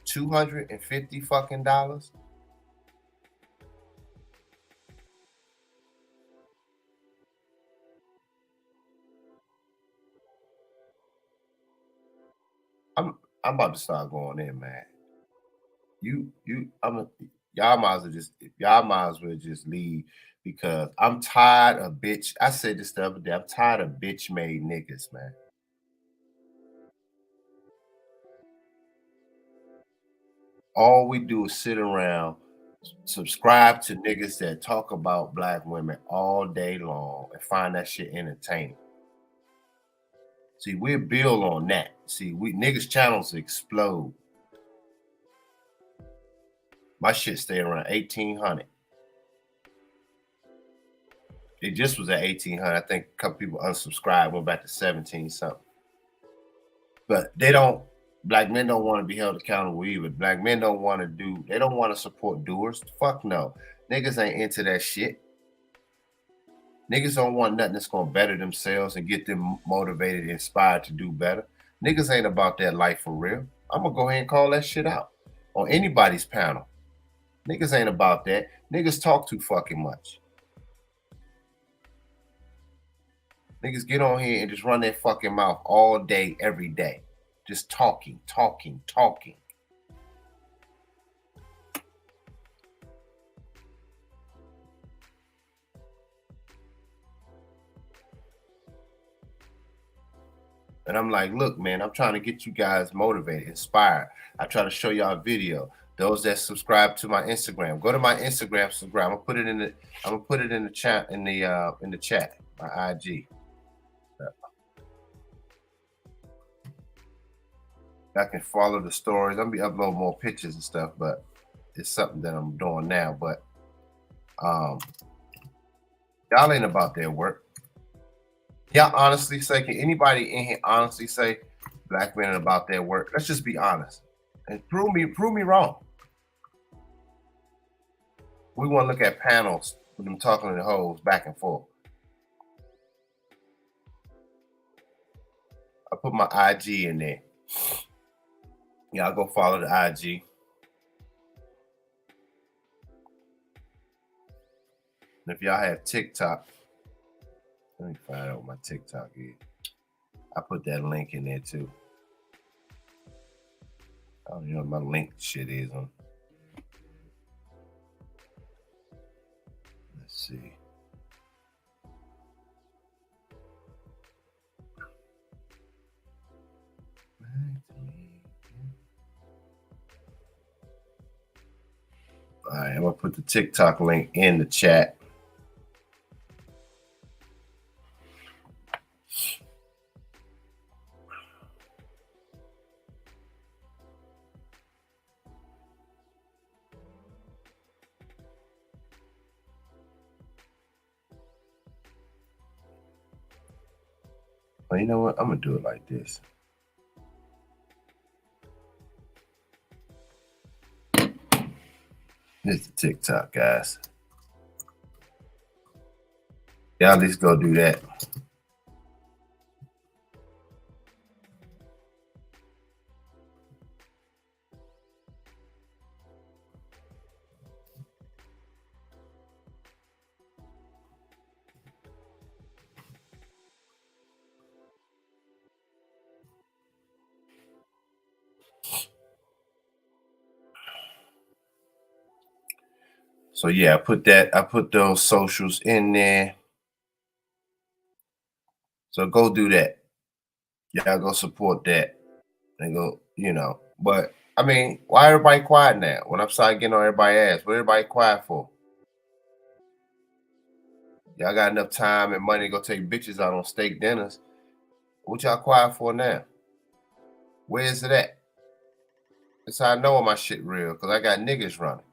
250 fucking dollars. I'm about to start going in, man. Y'all might as well just leave because I'm tired of bitch. I said this the other day. I'm tired of bitch made niggas, man. All we do is sit around, subscribe to niggas that talk about black women all day long and find that shit entertaining. See, we'll build on that. See, we niggas channels explode. My shit stay around 1800. It just was at 1800. I think a couple people unsubscribed, went back to 17 something. But black men don't want to be held accountable either. Black men they don't want to support doers. Fuck no. Niggas ain't into that shit. Niggas don't want nothing that's gonna better themselves and get them motivated, inspired to do better. Niggas ain't about that life for real. I'm gonna go ahead and call that shit out on anybody's panel. Niggas ain't about that. Niggas talk too fucking much. Niggas get on here and just run their fucking mouth all day, every day. Just talking, talking, talking. And I'm like, look, man, I'm trying to get you guys motivated, inspired. I try to show y'all a video. Those that subscribe to my Instagram, go to my Instagram, subscribe. I'm gonna put it in the chat, in the chat, my IG. I can follow the stories. I'm gonna be uploading more pictures and stuff, but it's something that I'm doing now. But y'all ain't about their work. Y'all honestly say, can anybody in here honestly say black men about their work? Let's just be honest and prove me wrong. We want to look at panels with them talking to the hoes back and forth. I put my IG in there. Y'all go follow the IG. And if y'all have TikTok, let me find out what my TikTok is. I put that link in there too. I don't know what my link shit is on. Let's see. All right, I'm gonna put the TikTok link in the chat. Well, you know what? I'm gonna do it like this. This is TikTok, guys. Y'all at least go do that. So yeah, I put those socials in there. So go do that. Y'all go support that and go, But I mean, why everybody quiet now? When I'm starting getting on everybody's ass, what everybody quiet for? Y'all got enough time and money to go take bitches out on steak dinners. What y'all quiet for now? Where is it at? That's how I know my shit real, because I got niggas running.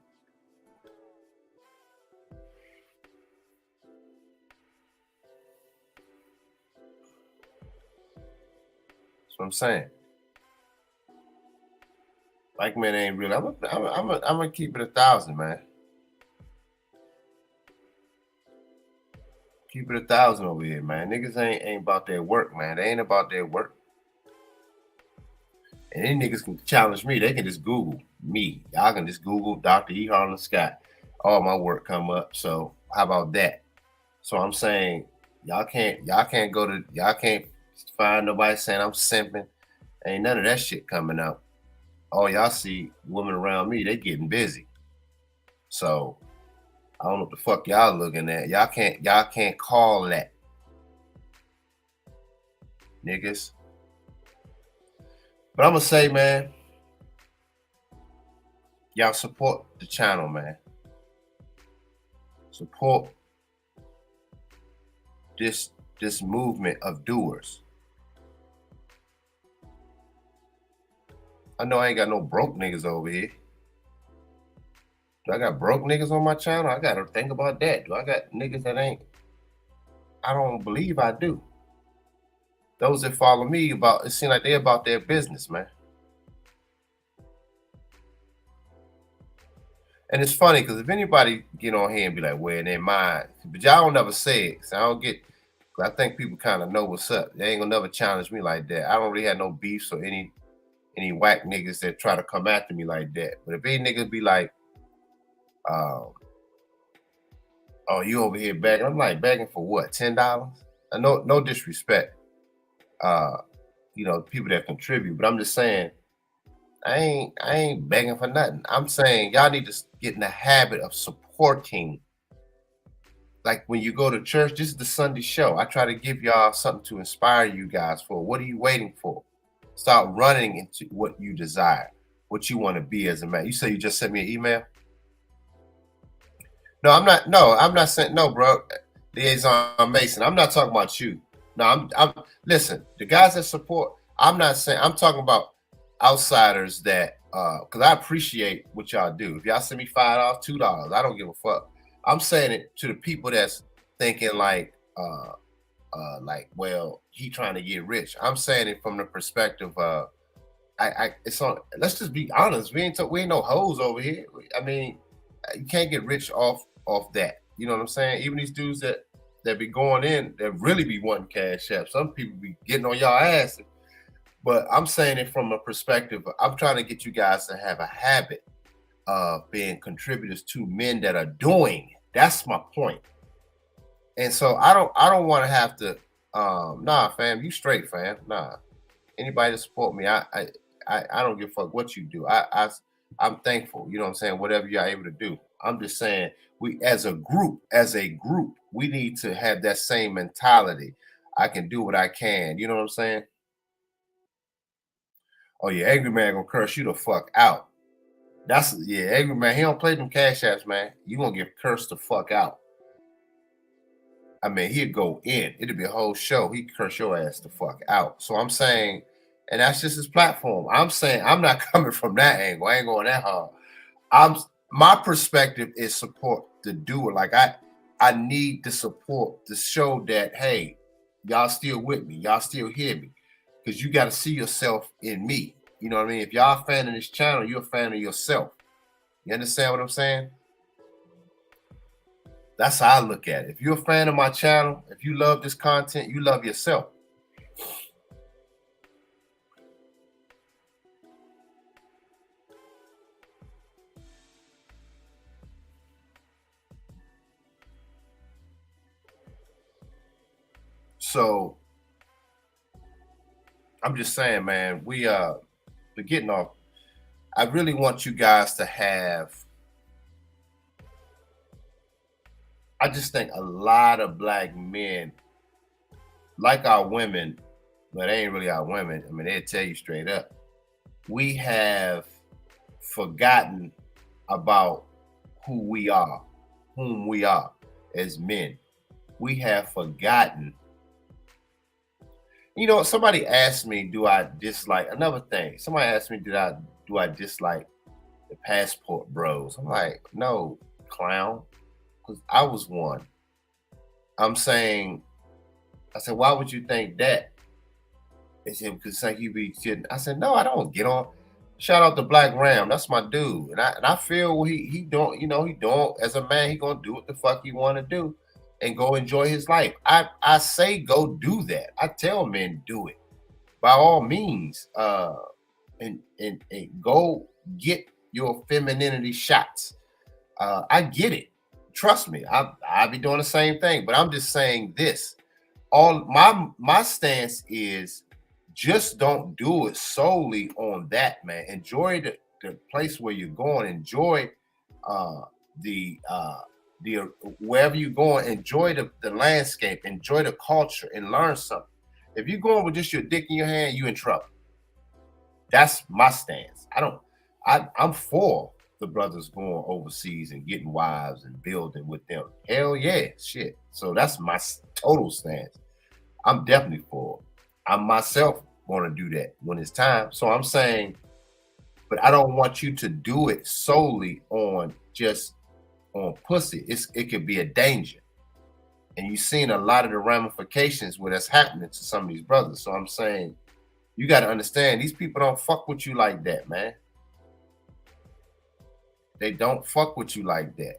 That's what I'm saying. Like, man, ain't real. I'm gonna keep it 1,000, man. Keep it 1,000 over here, man. Niggas ain't about their work, man. They ain't about their work. And any niggas can challenge me. They can just Google me. Y'all can just Google Dr. E. Harlan Scott. All my work come up. So how about that? So I'm saying y'all can't find nobody saying I'm simping. Ain't none of that shit coming out. All y'all see women around me, they getting busy. So I don't know what the fuck y'all looking at. Y'all can't call that. Niggas. But I'm gonna say, man, y'all support the channel, man. Support this movement of doers. I know I ain't got no broke niggas over here. Do I got broke niggas on my channel? I gotta think about that. Do I got niggas that ain't? I don't believe I do. Those that follow me, it seems like they're about their business, man. And it's funny because if anybody get on here and be like, well, in their mind, but y'all don't never say it. So I don't get, I think people kind of know what's up. They ain't gonna never challenge me like that. I don't really have no beefs or any whack niggas that try to come after me like that. But if any niggas be like, oh, you over here begging, I'm like, begging for what? $10? No disrespect. People that contribute, but I'm just saying, I ain't begging for nothing. I'm saying y'all need to get in the habit of supporting. Like when you go to church, this is the Sunday show. I try to give y'all something to inspire you guys for. What are you waiting for? Start running into what you desire, what you want to be as a man. You say you just sent me an email? No, I'm not. No, I'm not saying no, bro. Liaison Mason. I'm not talking about you. No, I'm listen, the guys that support, I'm not saying, I'm talking about outsiders that because I appreciate what y'all do. If y'all send me $5, $2, I don't give a fuck. I'm saying it to the people that's thinking like well, he trying to get rich. I'm saying it from the perspective it's on, let's just be honest. We ain't no hoes over here. I mean, you can't get rich off that. You know what I'm saying? Even these dudes that be going in, that really be wanting cash app. Some people be getting on y'all ass. But I'm saying it from a perspective, I'm trying to get you guys to have a habit of being contributors to men that are doing. That's my point. And so I don't want to have to nah, fam, you straight, fam. Nah. Anybody to support me, I don't give a fuck what you do. I'm thankful, you know what I'm saying, whatever you're able to do. I'm just saying, we as a group, we need to have that same mentality. I can do what I can, you know what I'm saying? Oh yeah, Angry Man gonna curse you the fuck out. Angry Man, he don't play them cash apps, man. You gonna get cursed the fuck out. I mean, he'd go in. It'd be a whole show. He'd curse your ass the fuck out. So I'm saying, and that's just his platform. I'm saying I'm not coming from that angle. I ain't going that hard. My perspective is support the doer. Like I need the support to show that, hey, y'all still with me. Y'all still hear me. Because you got to see yourself in me. You know what I mean? If y'all a fan of this channel, you're a fan of yourself. You understand what I'm saying? That's how I look at it. If you're a fan of my channel, if you love this content, you love yourself. So I'm just saying, man, we're getting off. I really want you guys to have, I just think a lot of black men, like our women, but they ain't really our women. I mean, they'll tell you straight up. We have forgotten about who we are, whom we are as men. We have forgotten. You know, somebody asked me, do I dislike another thing? Somebody asked me, do I dislike the passport bros? I'm like, no, clown, because I was one. I'm saying, I said, why would you think that? They said, because it's like you be kidding. I said, no, I don't get on. Shout out to Black Ram. That's my dude. And I feel he don't, he don't, as a man, he gonna do what the fuck he wanna do and go enjoy his life. I say go do that. I tell men do it. By all means. And go get your femininity shots. I get it. Trust me, I be doing the same thing, but I'm just saying this. All my stance is just don't do it solely on that, man. Enjoy the place where you're going. Enjoy uh the wherever you're going, enjoy the landscape, enjoy the culture, and learn something. If you're going with just your dick in your hand, you in trouble. That's my stance. I'm for the brothers going overseas and getting wives and building with them. Hell yeah, shit. So that's my total stance. I'm definitely for it. I myself want to do that when it's time. So I'm saying, but I don't want you to do it solely on just on pussy. It could be a danger. And you've seen a lot of the ramifications where that's happening to some of these brothers. So I'm saying, you got to understand, these people don't fuck with you like that, man. They don't fuck with you like that.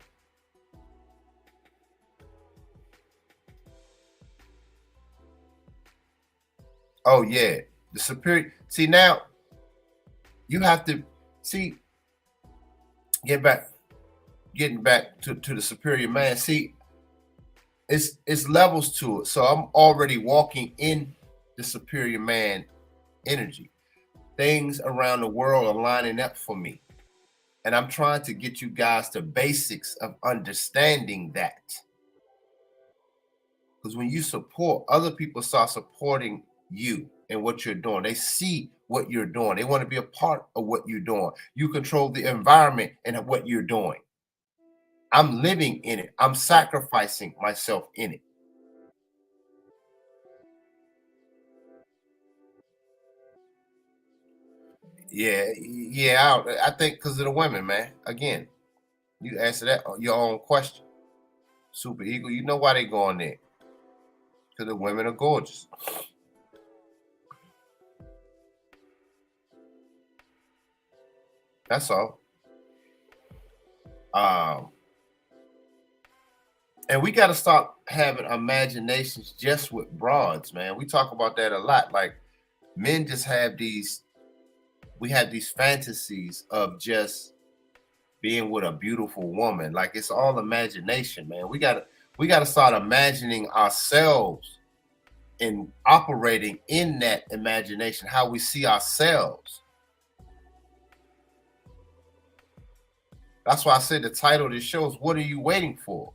Oh yeah, the superior. See, now you have to see. Getting back to the superior man. See, it's levels to it. So I'm already walking in the superior man energy. Things around the world are lining up for me. And I'm trying to get you guys the basics of understanding that. Because when you support, other people start supporting you and what you're doing. They see what you're doing. They want to be a part of what you're doing. You control the environment and what you're doing. I'm living in it. I'm sacrificing myself in it. Yeah. I think because of the women, man. Again, you answer that your own question. Super Eagle, you know why they going there? Because the women are gorgeous. That's all. Um, and we got to stop having imaginations just with broads, man. We talk about that a lot. Like men just have these, we have these fantasies of just being with a beautiful woman. Like it's all imagination, man. We gotta start imagining ourselves and operating in that imagination, how we see ourselves. That's why I said the title of this show is "What Are You Waiting For?"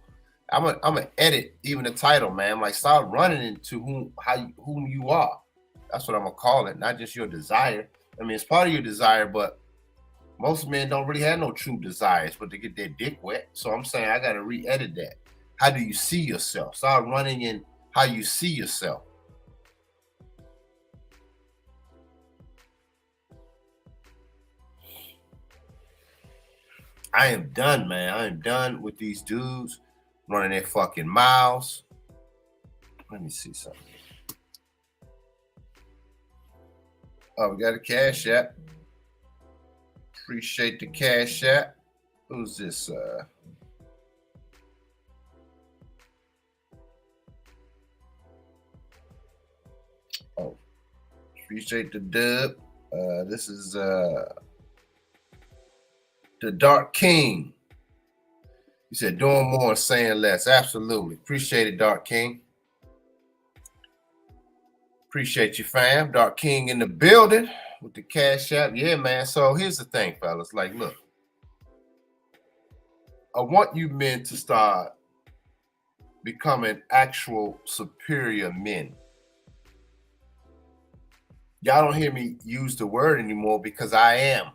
I'm gonna edit even the title, man. Like start running into whom you are. That's what I'm gonna call it, not just your desire. I mean, it's part of your desire, but most men don't really have no true desires, but to get their dick wet. So I'm saying I gotta re-edit that. How do you see yourself? Start running in how you see yourself. I am done, man. I am done with these dudes running their fucking mouths. Let me see something. Oh, we got a cash app. Appreciate the cash app. Who's this? Oh, appreciate the dub. This is the Dark King. You said doing more and saying less. Absolutely. Appreciate it, Dark King. Appreciate you, fam. Dark King in the building with the cash app. Yeah, man. So here's the thing, fellas. Like, look, I want you men to start becoming actual superior men. Y'all don't hear me use the word anymore because I am.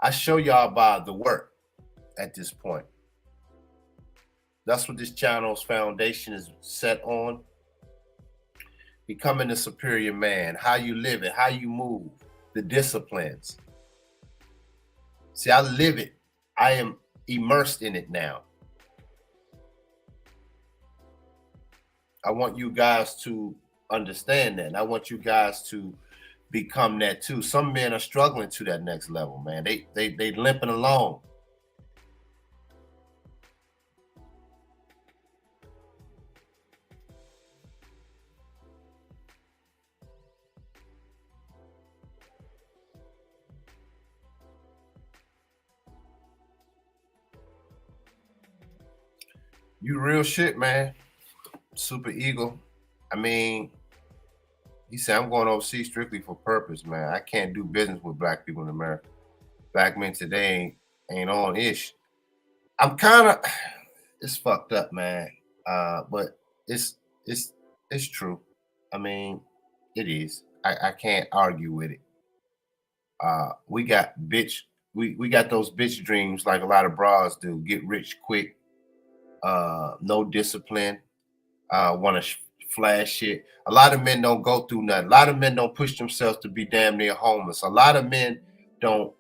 I show y'all by the work at this point. That's what this channel's foundation is set on. Becoming a superior man, how you live it, how you move, the disciplines. See, I live it. I am immersed in it now. I want you guys to understand that. And I want you guys to become that too. Some men are struggling to that next level, man. They limping along. You real shit, man. Super Eagle. I mean, he said, I'm going overseas strictly for purpose, man. I can't do business with black people in America. Black men today ain't on ish. I'm kind of, it's fucked up, man. But it's true. I mean, it is. I can't argue with it. We got we got those bitch dreams like a lot of bras do. Get rich quick. No discipline. Want to flash shit. A lot of men don't go through nothing. A lot of men don't push themselves to be damn near homeless. A lot of men don't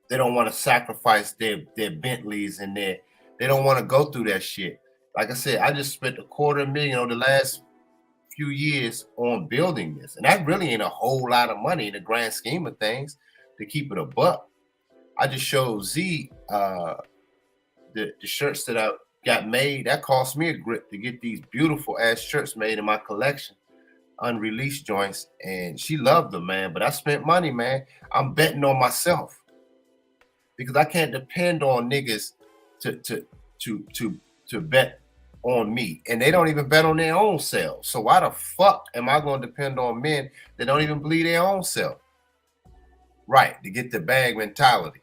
they don't want to sacrifice their Bentleys and they don't want to go through that shit. Like I said, I just spent $250,000 over the last few years on building this, and that really ain't a whole lot of money in the grand scheme of things. To keep it a buck, I just showed Z the shirts that I got made. That cost me a grip to get these beautiful ass shirts made in my collection, unreleased joints, and she loved them, man. But I spent money, man. I'm betting on myself because I can't depend on niggas to bet on me, and they don't even bet on their own selves. So why the fuck am I going to depend on men that don't even believe their own self? Right, to get the bag mentality.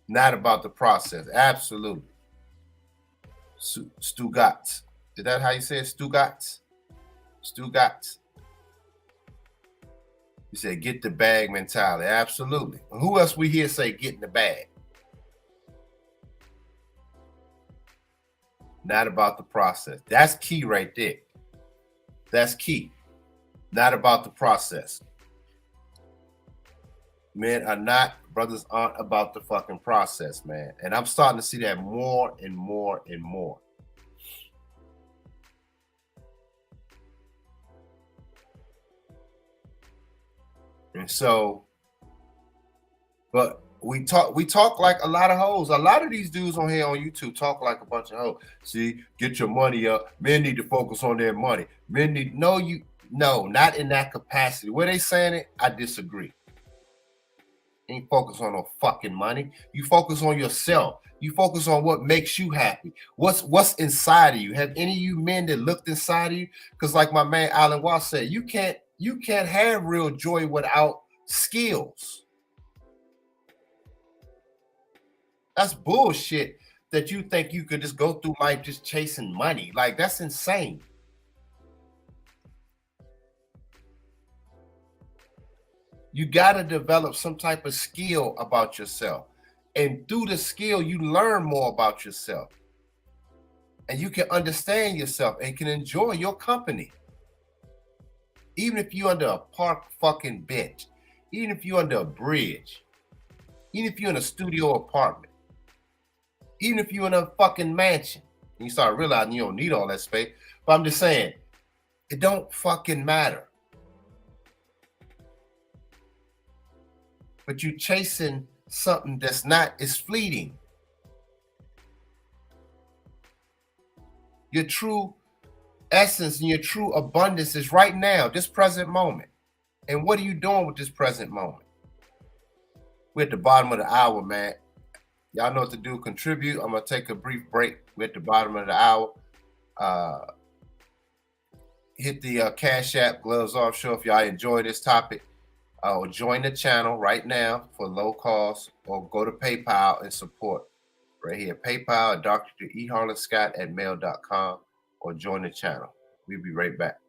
Not about the process. Absolutely. Stugatz. Is that how you say it? Stugatz? Stugatz. You said get the bag mentality. Absolutely. Who else we hear say get in the bag? Not about the process. That's key right there. That's key. Not about the process. Men are not, brothers aren't about the fucking process, man. And I'm starting to see that more and more and more. And so, but we talk like a lot of hoes. A lot of these dudes on here on YouTube talk like a bunch of hoes. See, get your money up. Men need to focus on their money. Men need, no, not in that capacity. Where they saying it, I disagree. Ain't focus on no fucking money. You focus on yourself. You focus on what makes you happy. What's inside of you. Have any of you men that looked inside of you? Because like my man Alan Watts said, you can't have real joy without skills. That's bullshit that you think you could just go through life just chasing money. Like, that's insane. You got to develop some type of skill about yourself. And through the skill, you learn more about yourself. And you can understand yourself and can enjoy your company. Even if you're under a park fucking bench, even if you're under a bridge, even if you're in a studio apartment, even if you're in a fucking mansion, and you start realizing you don't need all that space. But I'm just saying, it don't fucking matter. But you chasing something that's not, is fleeting. Your true essence and your true abundance is right now, this present moment. And what are you doing with this present moment? We're at the bottom of the hour, man. Y'all know what to do. Contribute. I'm going to take a brief break. We're at the bottom of the hour. Hit the Cash App, Gloves Off Show if y'all enjoy this topic. Or join the channel right now for low cost, or go to PayPal and support. right here. PayPal, Dr. E. Harlan Scott at mail.com, or join the channel. We'll be right back.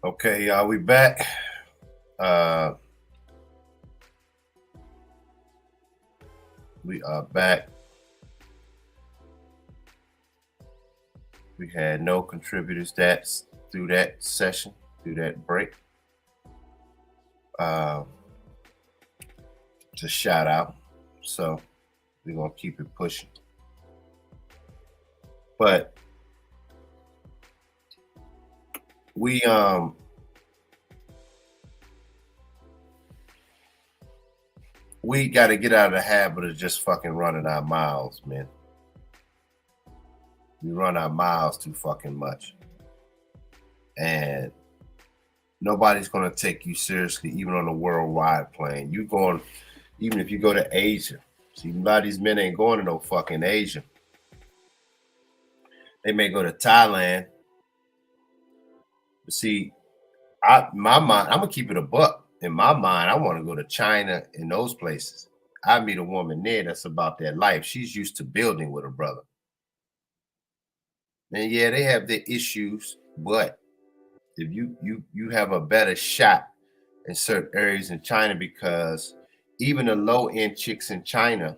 Okay, y'all, we back. We are back. We had no contributors through that session, through that break. Just shout out. So we're gonna keep it pushing. But we got to get out of the habit of just fucking running our mouths, man. We run our mouths too fucking much. And nobody's going to take you seriously, even on a worldwide plane. You going, even if you go to Asia. See, a lot of these men ain't going to no fucking Asia. They may go to Thailand. But see, my mind, I'm going to keep it a buck. In my mind, I want to go to China and those places. I meet a woman there that's about that life. She's used to building with her brother. And yeah, they have their issues, but if you have a better shot in certain areas in China, because even the low-end chicks in China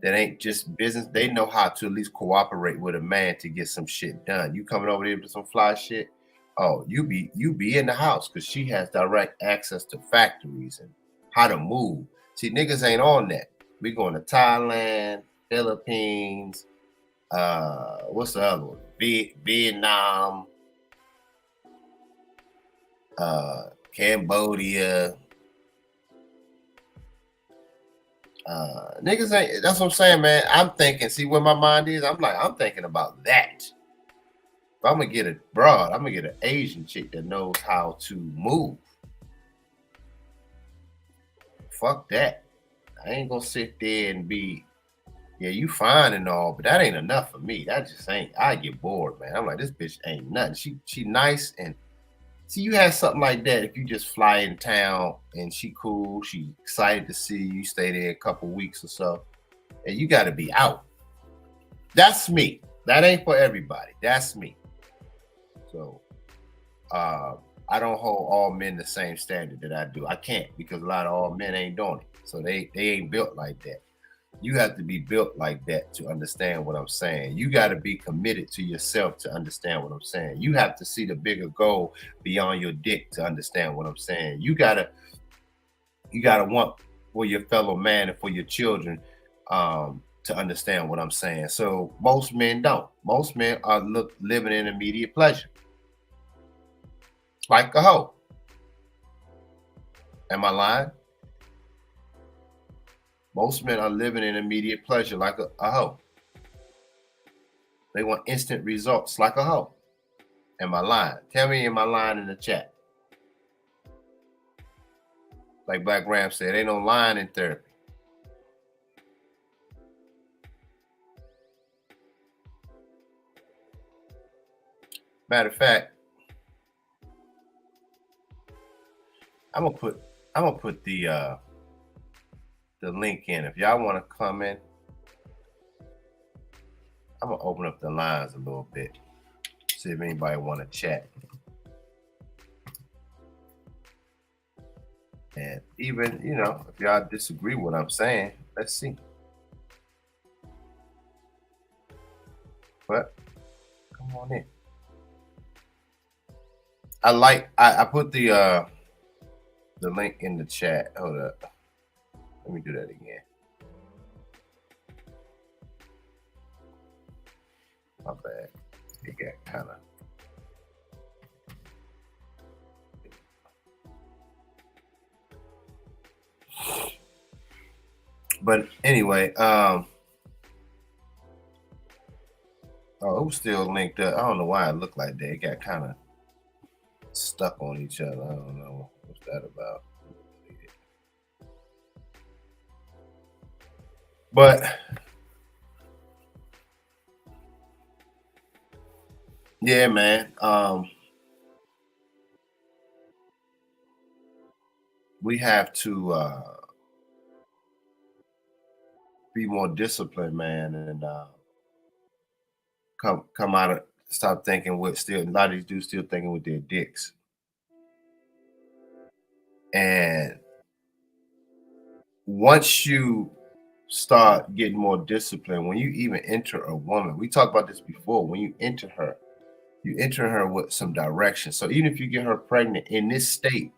that ain't just business, they know how to at least cooperate with a man to get some shit done. You coming over there with some fly shit, oh, you be in the house, because she has direct access to factories and how to move. See, niggas ain't on that. We going to Thailand, Philippines, what's the other one? Vietnam, Cambodia. Niggas ain't, that's what I'm saying, man. I'm thinking, see where my mind is? I'm thinking about that. If I'm gonna get a broad, I'm gonna get an Asian chick that knows how to move. Fuck that. I ain't gonna sit there and be, yeah, you fine and all, but that ain't enough for me. That just ain't. I get bored, man. I'm like, this bitch ain't nothing. She nice, and see, you have something like that. If you just fly in town and she cool, she excited to see you, stay there a couple weeks or so, and you got to be out. That's me. That ain't for everybody. That's me. So I don't hold all men the same standard that I do. I can't, because a lot of all men ain't doing it. So they ain't built like that. You have to be built like that to understand what I'm saying. You got to be committed to yourself to understand what I'm saying. You have to see the bigger goal beyond your dick to understand what I'm saying. You gotta want for your fellow man and for your children to understand what I'm saying. So most men don't. Most men are living in immediate pleasure, like a hoe. Am I lying? Most men are living in immediate pleasure like a hoe. They want instant results like a hoe. Am I lying? Tell me, am I lying in the chat? Like Black Ram said, ain't no lying in therapy. Matter of fact, I'm gonna put the link in. If y'all want to come in, I'm gonna open up the lines a little bit. See if anybody want to chat. And even, if y'all disagree with what I'm saying, let's see. But come on in. I put the link in the chat. Hold up. Let me do that again. My bad. It got kind of. But anyway, oh, it was still linked up. I don't know why it looked like that. It got kind of stuck on each other. I don't know what's that about. But yeah, man. We have to be more disciplined, man, and come out of stop thinking with still. A lot of these dudes still thinking with their dicks, and once you start getting more disciplined, when you even enter a woman, we talked about this before. When you enter her with some direction. So even if you get her pregnant in this state,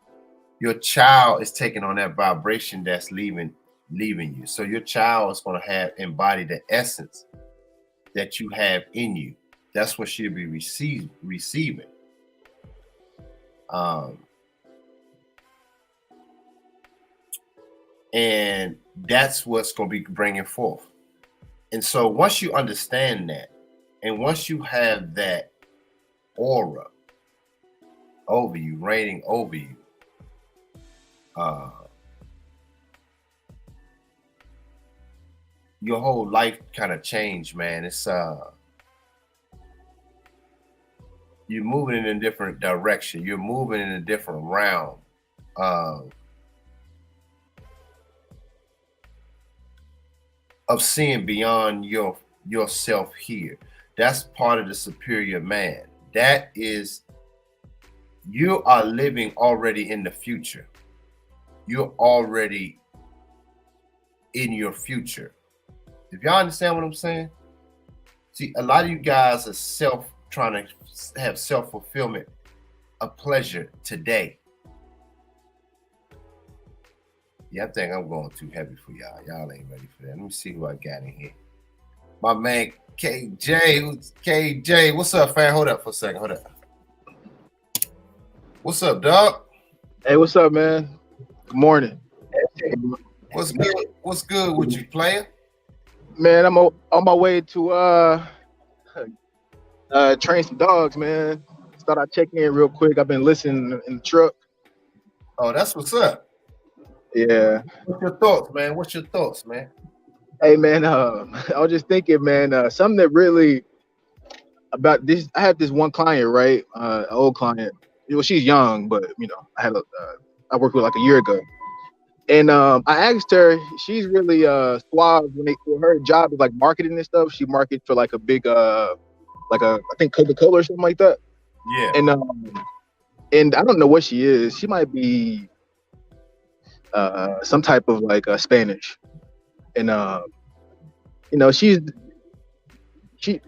your child is taking on that vibration that's leaving you. So your child is going to have embodied the essence that you have in you. That's what she'll be receiving. And that's what's going to be bringing forth. And so once you understand that, and once you have that aura over you, reigning over you, your whole life kind of changed, man. It's you're moving in a different direction. You're moving in a different realm. Of seeing beyond yourself here. That's part of the superior man. That is, you are living already in the future. You're already in your future. If y'all understand what I'm saying? See, a lot of you guys are trying to have self-fulfillment of pleasure today. Yeah, I think I'm going too heavy for y'all. Y'all ain't ready for that. Let me see who I got in here. My man KJ. KJ, what's up, fam? Hold up for a second. Hold up. What's up, dog? Hey, what's up, man? Good morning. What's good? What's good with you, player? Man, I'm on my way to train some dogs, man. Just thought I'd check in real quick. I've been listening in the truck. Oh, that's what's up. Yeah. What's your thoughts, man? What's your thoughts, man? Hey man, I was just thinking, man, something that really about this. I had this one client, right? An old client. Well, she's young, but I worked with like a year ago, and I asked her. She's really suave when her job is like marketing and stuff. She markets for like a big like a I think Coca-Cola or something like that. Yeah. And I don't know what she is. She might be some type of like Spanish, and she's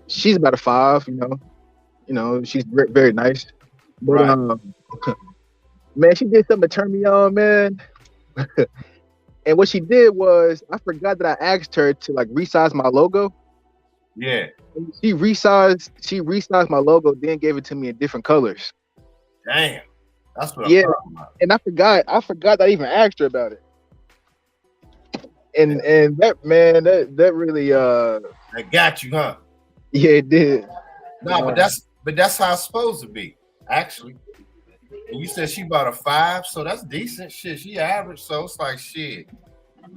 she's about a five. She's very nice, but Right. man, she did something to turn me on, man. And what she did was I forgot that I asked her to like resize my logo. Yeah. She resized my logo, then gave it to me in different colors. Damn. That's what I'm Yeah, talking about. and I forgot that I even asked her about it. And that man, that really I got you, huh? yeah, it did. No, but that's how it's supposed to be, actually. And you said she about a 5, so that's decent. Shit, she average, so it's like shit.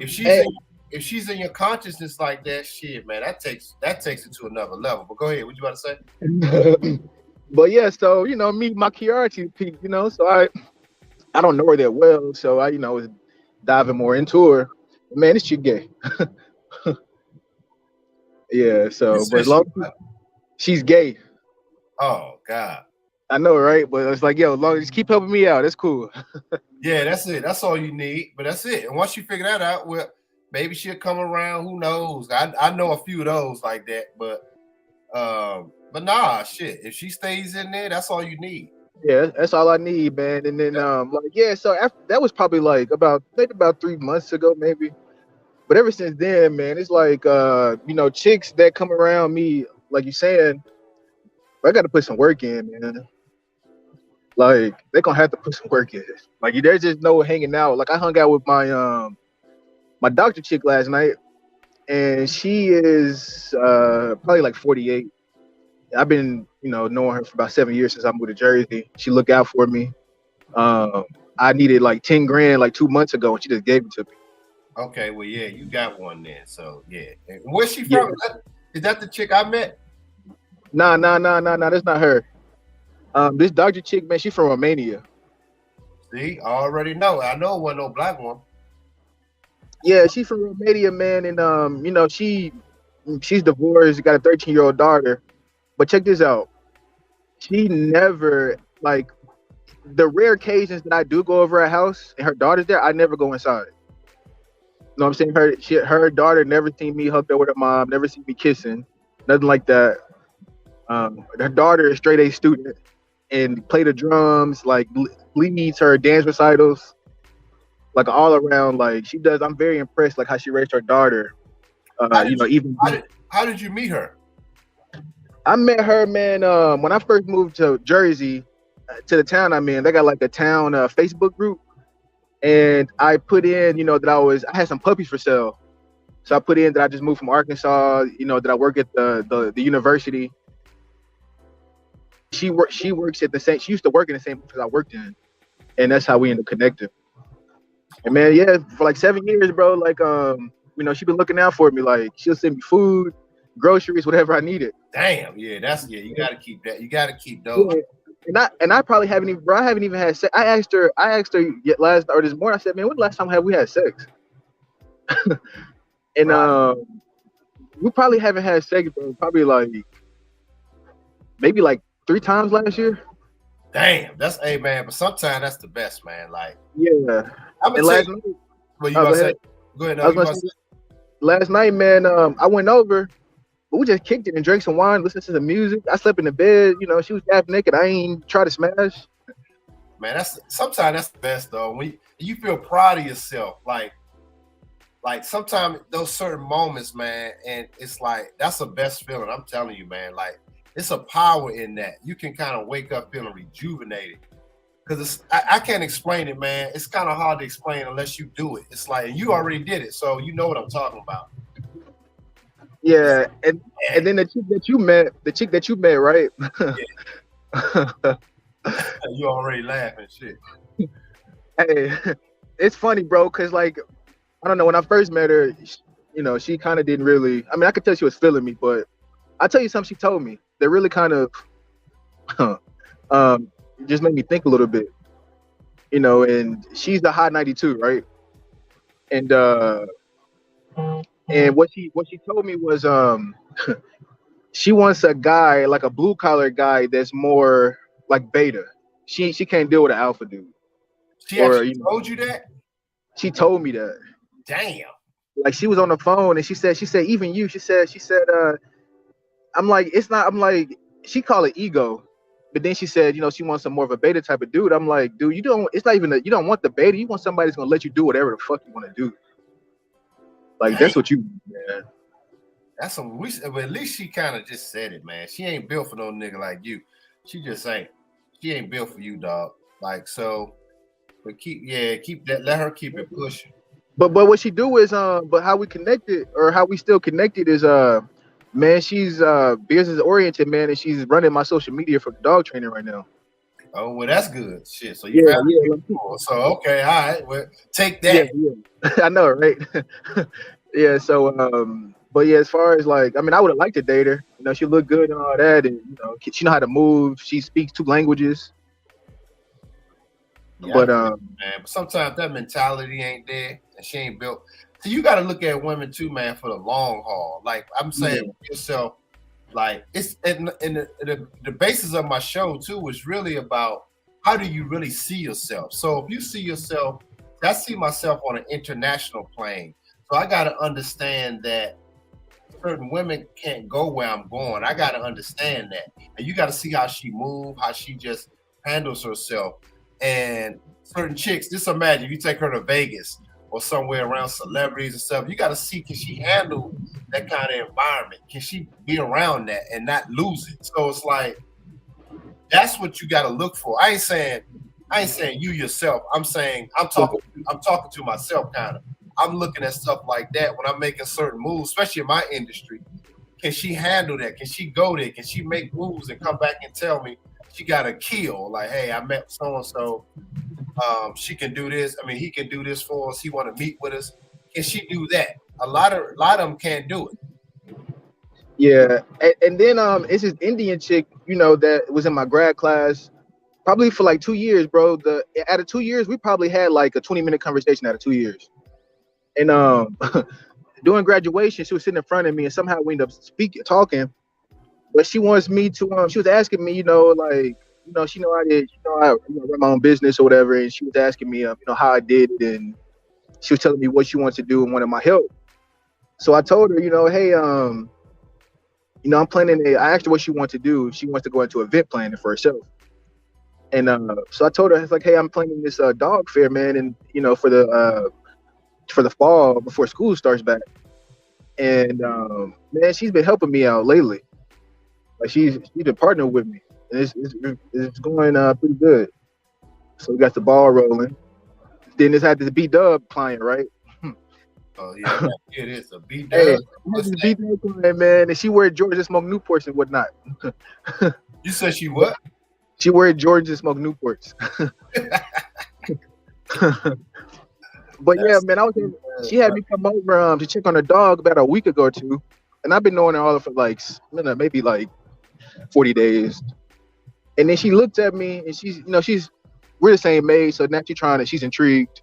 If she's Hey, if she's in your consciousness like that, shit, man, that takes it to another level. But go ahead, what you about to say? but yeah, so me, my curiosity peaked, so I don't know her that well, so I was diving more into her. Man, this chick gay. Yeah, You so but said as long she. as she's gay, Oh God. I know, right? But it's like, yo, as long as just keep helping me out, that's cool. Yeah, that's it. That's all you need. But that's it. And once you figure that out, well, maybe she'll come around. Who knows? I know a few of those like that, but nah, shit. If she stays in there, that's all you need. Yeah, that's all I need, man. And then like yeah, so after that was probably like maybe about 3 months ago, maybe. But ever since then, man, it's like chicks that come around me, like you saying, I got to put some work in, man. Like they gonna have to put some work in. Like there's just no hanging out. Like I hung out with my doctor chick last night, and she is probably like 48. I've been knowing her for about 7 years since I moved to Jersey. She looked out for me. Um, I needed like 10 grand like 2 months ago, and she just gave it to me. Okay, well, yeah, you got one then. So yeah. And where's she Yeah. from? Is that the chick I met? Nah, nah, nah, nah, nah. That's not her. This doctor chick, man, she's from Romania. See, I already know. I know it wasn't no black one. Yeah, she's from Romania, man, and she's divorced, got a 13-year-old daughter. But check this out. She never like the rare occasions that I do go over her house and her daughter's there, I never go inside. You know what I'm saying? Her daughter never seen me hooked up with her mom, never seen me kissing, nothing like that. Her daughter is straight A student and play the drums, like leads her dance recitals, like all around. Like she does. I'm very impressed, like how she raised her daughter. How did you Even how did you meet her? I met her, man, when I first moved to Jersey, to the town I'm in. They got like a town Facebook group, and I put in, that I had some puppies for sale. So I put in that I just moved from Arkansas, that I work at the university. She works at the same. She used to work in the same place I worked in, and that's how we ended up connecting. And man, yeah, for like 7 years, bro. Like she been looking out for me. Like she'll send me food, groceries, whatever I needed. Damn, yeah, you gotta keep that. You gotta keep those. Yeah. And I probably haven't even, bro. I haven't even had sex. I asked her yet last or this morning. I said, man, when the last time have we had sex? And Right. we probably haven't had sex, bro. Probably like maybe like 3 times last year. Damn, that's a man, but sometimes that's the best, man. Like Yeah. I'm gonna And tell last you night, what you oh, about go to say. ahead. Go ahead, I no, was you gonna about to say say. last night, man. I went over, but we just kicked it and drank some wine, listened to some music. I slept in the bed. She was half naked. I ain't try to smash. Man, that's sometimes that's the best though. When you feel proud of yourself, like sometimes those certain moments, man, and it's like that's the best feeling. I'm telling you, man. Like it's a power in that. You can kind of wake up feeling rejuvenated. Because I can't explain it, man. It's kind of hard to explain unless you do it. It's like you already did it, so you know what I'm talking about. Yeah, and then the chick that you met, right? You already laughing, shit. Hey, it's funny, bro, because like I don't know, when I first met her, she kind of didn't really. I mean, I could tell she was feeling me, but I tell you something she told me that really kind of um just made me think a little bit, and she's the hot 92, right? And what she told me was she wants a guy like a blue collar guy that's more like beta. She can't deal with an alpha dude. She Or actually told you that? she told me that. Damn. Like she was on the phone and she said even you, she said I'm like, it's not, I'm like, she called it ego. But then she said, she wants some more of a beta type of dude. I'm like, dude, you don't, it's not even, you don't want the beta. You want somebody that's going to let you do whatever the fuck you want to do. Like, Damn. that's what you, man. That's some. But at least she kind of just said it, man. She ain't built for no nigga like you. She just ain't. She ain't built for you, dog. Like so. But keep that. Let her keep it pushing. But what she do is, but how we connected or how we still connected is, man, she's business oriented, man, and she's running my social media for the dog training right now. Oh well, that's good. Shit. So Yeah, you found yeah. people. So okay, all right. Well, take that. Yeah. I know, right? Yeah. So, but yeah, as far as like, I mean, I would have liked to date her. She looked good and all that, and she know how to move. She speaks 2 languages. Yeah, But man. But sometimes that mentality ain't there, and she ain't built. So you got to look at women too, man, for the long haul. Like I'm saying, yourself. Like it's and the basis of my show too is really about how do you really see yourself. So if you see yourself, I see myself on an international plane. So I got to understand that certain women can't go where I'm going. I got to understand that, and you got to see how she move, how she just handles herself. And certain chicks, just imagine you take her to Vegas or somewhere around celebrities and stuff. You got to see, can she handle that kind of environment? Can she be around that and not lose it? So it's like that's what you got to look for. I ain't saying you yourself. I'm saying I'm talking to myself kind of. I'm looking at stuff like that when I'm making certain moves, especially in my industry. Can she handle that? Can she go there? Can she make moves and come back and tell me she got a kill? Like, hey, I met so and so. She can do this. I mean, he can do this for us. He want to meet with us. Can she do that? A lot of them can't do it. Yeah, and then it's this Indian chick, that was in my grad class, probably for like 2 years, bro. Out of 2 years, we probably had like a 20-minute conversation out of 2 years. And during graduation, she was sitting in front of me, and somehow we ended up talking. But she wants me to. She was asking me, like, she know I did, I run my own business or whatever, and she was asking me, how I did it, and she was telling me what she wants to do and wanted my help. So I told her, hey, I'm planning. I asked her what she wants to do. She wants to go into event planning for herself. And so I told her, it's like, hey, I'm planning this dog fair, man, and for the fall before school starts back. And man, she's been helping me out lately. Like she's been partnering with me, and it's going pretty good. So we got the ball rolling. Then this had this B-Dub client, right? Oh yeah, it is a B-Dub. Hey, this is B-Dub client, man, and she wear Georgia Smoke Newports and whatnot. You said she what? She wear Georgia Smoke Newports. But yeah, man, she had me come over to check on her dog about a week ago or two, and I've been knowing her all for like maybe like 40 days. And then she looked at me, and we're the same age, so now she's intrigued,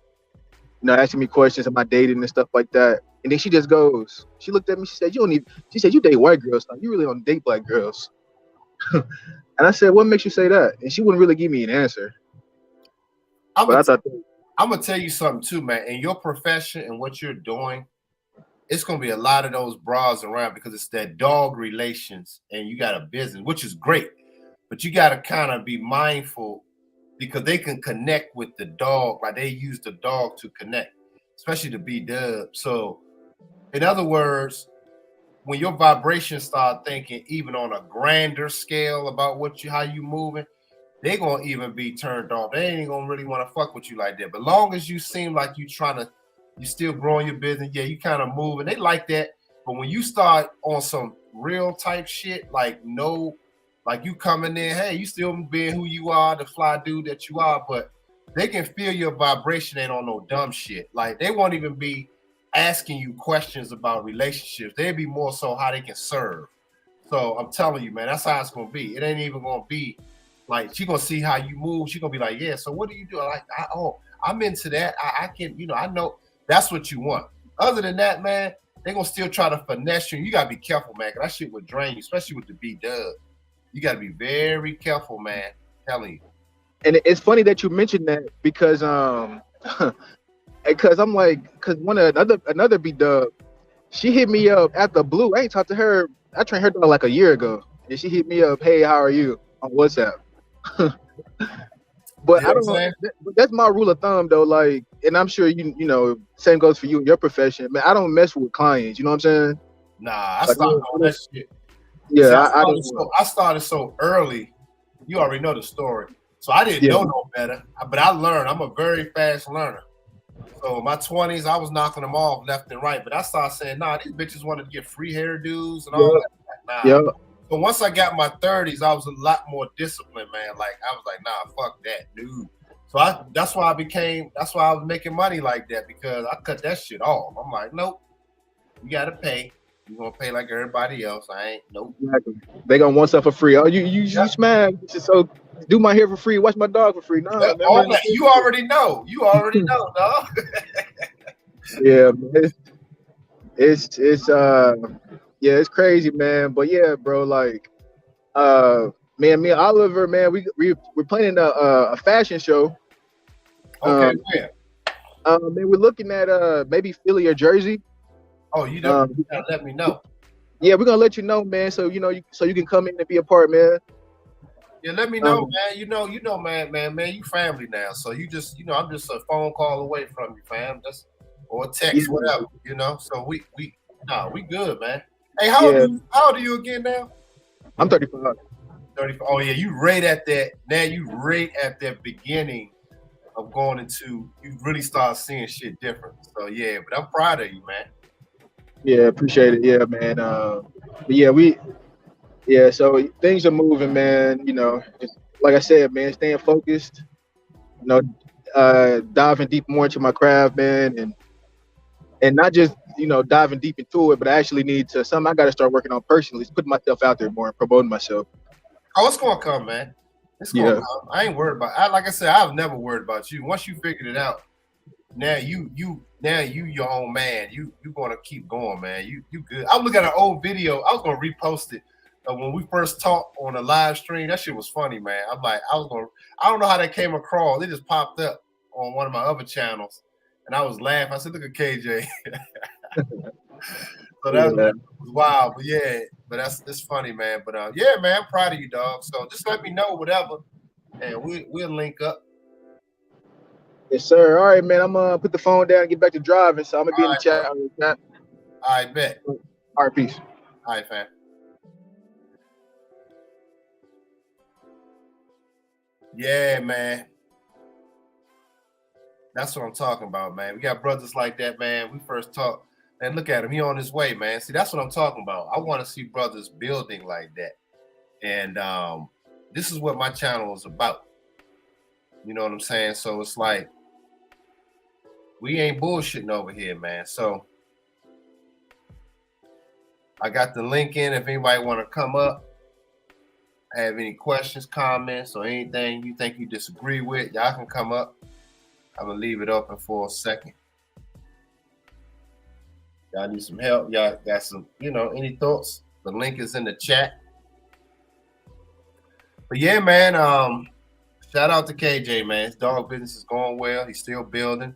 asking me questions about dating and stuff like that. And then she just goes, she looked at me, she said, you date white girls, now you really don't date black girls. And I said, what makes you say that? And she wouldn't really give me an answer. I'm gonna tell you something too, man. In your profession and what you're doing, it's gonna be a lot of those bras around because it's that dog relations, and you got a business, which is great, but you got to kind of be mindful because they can connect with the dog, like they use the dog to connect, especially the B-Dub. So, in other words, when your vibrations start thinking even on a grander scale about how you moving, they gonna even be turned off. They ain't gonna really want to fuck with you like that. But long as you seem like you still growing your business, yeah, you kind of moving. They like that. But when you start on some real type shit, like you coming in, hey, you still being who you are, the fly dude that you are, but they can feel your vibration ain't on no dumb shit. Like they won't even be asking you questions about relationships. They'd be more so how they can serve. So I'm telling you, man, that's how it's gonna be. It ain't even gonna be like she gonna see how you move. She gonna be like, yeah. So what do you do? Like, I'm into that. I can, I know that's what you want. Other than that, man, they gonna still try to finesse you. You gotta be careful, man. Cause that shit would drain you, especially with the B-Dub. You gotta be very careful, man. I'm telling you. And it's funny that you mentioned that because because I'm like, because another B-Dub, she hit me up at the blue. I ain't talked to her. I trained her like a year ago, and she hit me up, hey, how are you, on WhatsApp. But I don't know. That's my rule of thumb, though. Like, and I'm sure you know, same goes for you in your profession. Man, I don't mess with clients. You know what I'm saying? Nah, I stopped all that shit. Yeah, I started so early. You already know the story. So I didn't know no better, but I learned. I'm a very fast learner. So in my 20s, I was knocking them off left and right. But I started saying, nah, these bitches wanted to get free hairdos and all that. Nah. Yeah. So once I got my 30s, I was a lot more disciplined, man. Like I was like, nah, fuck that, dude. So that's why I was making money like that, because I cut that shit off. I'm like, nope, you gotta pay. You gonna pay like everybody else. I ain't nope. Exactly. They gonna want stuff for free. Oh, you smash. So do my hair for free, watch my dog for free. Nah, man, you already know. You already know, dog. Yeah, man. It's yeah, it's crazy, man. But yeah, bro, like me and Oliver, man, we're planning a fashion show. Okay, yeah. Man, we're looking at maybe Philly or Jersey. Oh, you gotta let me know. Yeah, we're gonna let you know, man. So so you can come in and be a part, man. Yeah, let me know, man. You know, man, you family now. So you just, I'm just a phone call away from you, fam. Just or text, whatever, So we good, man. Hey, how old are you again now? I'm 35. 35. Oh yeah, you right at that. Now you right at that beginning of going into. You really start seeing shit different. So yeah, but I'm proud of you, man. Yeah, appreciate it. Yeah, man. But so things are moving, man. Like I said, man, staying focused. Diving deep more into my craft, man, and not just diving deep into it, but I actually need to something I got to start working on personally. Is putting myself out there more and promoting myself. Oh, it's gonna come, man. It's gonna come. I ain't worried about. Like I said, I've never worried about you. Once you figured it out, now you your own man. You gonna keep going, man. You good. I look at an old video. I was gonna repost it when we first talked on a live stream. That shit was funny, man. I'm like, I don't know how that came across. It just popped up on one of my other channels, and I was laughing. I said, "Look at KJ." So that was wild, but it's funny, man. But yeah, man, I'm proud of you, dog. So just let me know whatever, and we'll link up. Yes, sir. All right, man. I'm gonna put the phone down and get back to driving. So I'm gonna be in the chat. All right, bet. All right, peace. All right, fam. Yeah, man. That's what I'm talking about, man. We got brothers like that, man. We first talked, and look at him. He on his way, man. See, that's what I'm talking about. I want to see brothers building like that. And this is what my channel is about. You know what I'm saying? So it's like, we ain't bullshitting over here, man. So I got the link in. If anybody want to come up, have any questions, comments, or anything you think you disagree with, y'all can come up. I'm gonna leave it open for a second. Y'all need some help. Y'all got some, any thoughts? The link is in the chat. But yeah, man, shout out to KJ, man. His dog business is going well. He's still building.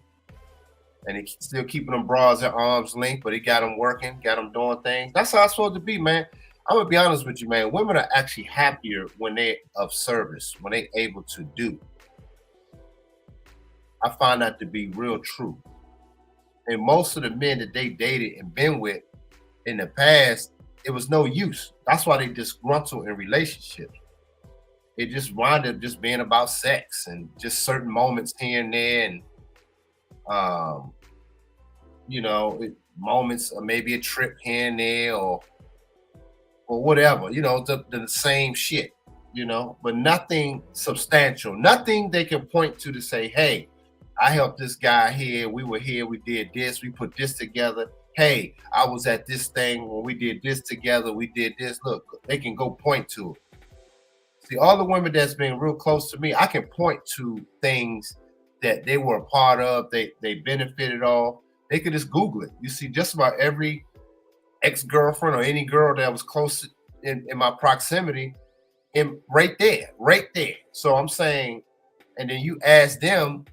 And he's still keeping them bras at arm's length, but he got them working, got them doing things. That's how it's supposed to be, man. I'm going to be honest with you, man. Women are actually happier when they're of service, when they're able to do. I find that to be real true. And most of the men that they dated and been with in the past, it was no use. That's why they disgruntled in relationships. It just wound up just being about sex and just certain moments here and there, and moments or maybe a trip here and there or whatever, the same shit. but nothing substantial, nothing they can point to say, hey, I helped this guy here. We were here. We did this. We put this together. Hey, I was at this thing when we did this together. We did this. Look, they can go point to it. See, all the women that's been real close to me, I can point to things that they were a part of. They benefited off. They could just Google it. You see, just about every ex-girlfriend or any girl that was close in my proximity, right there. So I'm saying, and then you ask them.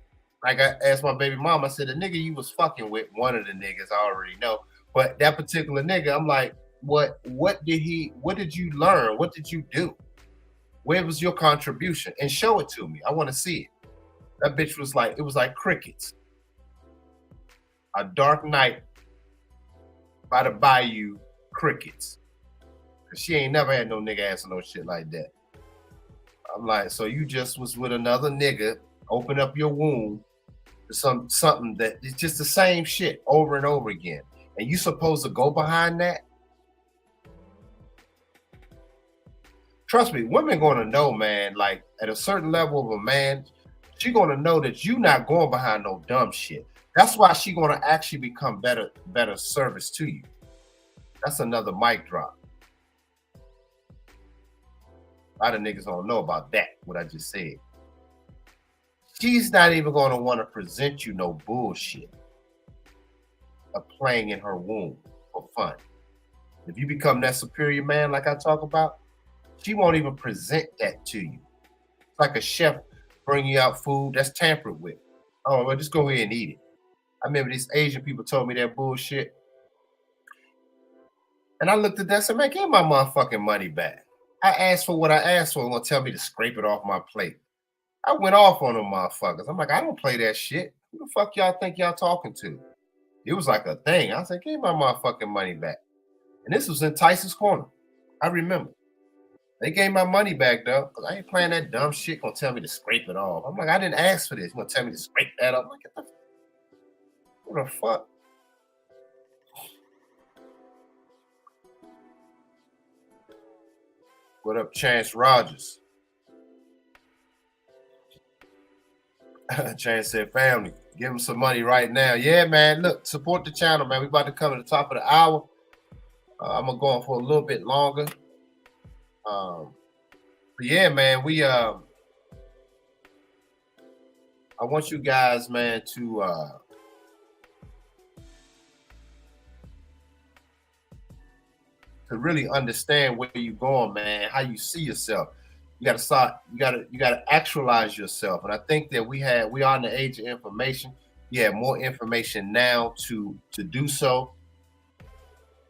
Like I asked my baby mom, I said, the nigga you was fucking with, one of the niggas, I already know. But that particular nigga, I'm like, what did you learn? What did you do? Where was your contribution? And show it to me. I want to see it. That bitch was like, it was like crickets. A dark night by the bayou, crickets. Cause she ain't never had no nigga asking no shit like that. I'm like, so you just was with another nigga, open up your womb, something that it's just the same shit over and over again, and you supposed to go behind that? Trust me, women gonna know, man. Like at a certain level of a man, she gonna know that you not going behind no dumb shit. That's why she gonna actually become better service to you. That's another mic drop. A lot of niggas don't know about that, what I just said. She's not even going to want to present you no bullshit of playing in her womb for fun. If you become that superior man like I talk about, she won't even present that to you. It's like a chef bringing you out food that's tampered with. Oh, well, just go ahead and eat it. I remember these Asian people told me that bullshit. And I looked at that and said, man, give my motherfucking money back. I asked for what I asked for. They're going to tell me to scrape it off my plate. I went off on them motherfuckers. I'm like, I don't play that shit. Who the fuck y'all think y'all talking to? It was like a thing. I said, give my motherfucking money back. And this was in Tyson's Corner. I remember. They gave my money back, though, because I ain't playing that dumb shit. Gonna tell me to scrape it off. I'm like, I didn't ask for this. You're gonna tell me to scrape that up. I'm like, what the fuck? What up, Chance Rogers? Chance said, family, give him some money right now. Yeah, man. Look, support the channel, man. We about to come to the top of the hour. I'm gonna go on for a little bit longer. But yeah, man, I want you guys, man, to really understand where you're going, man, how you see yourself. You gotta start, you gotta actualize yourself. And I think that we are in the age of information. You have more information now to do so.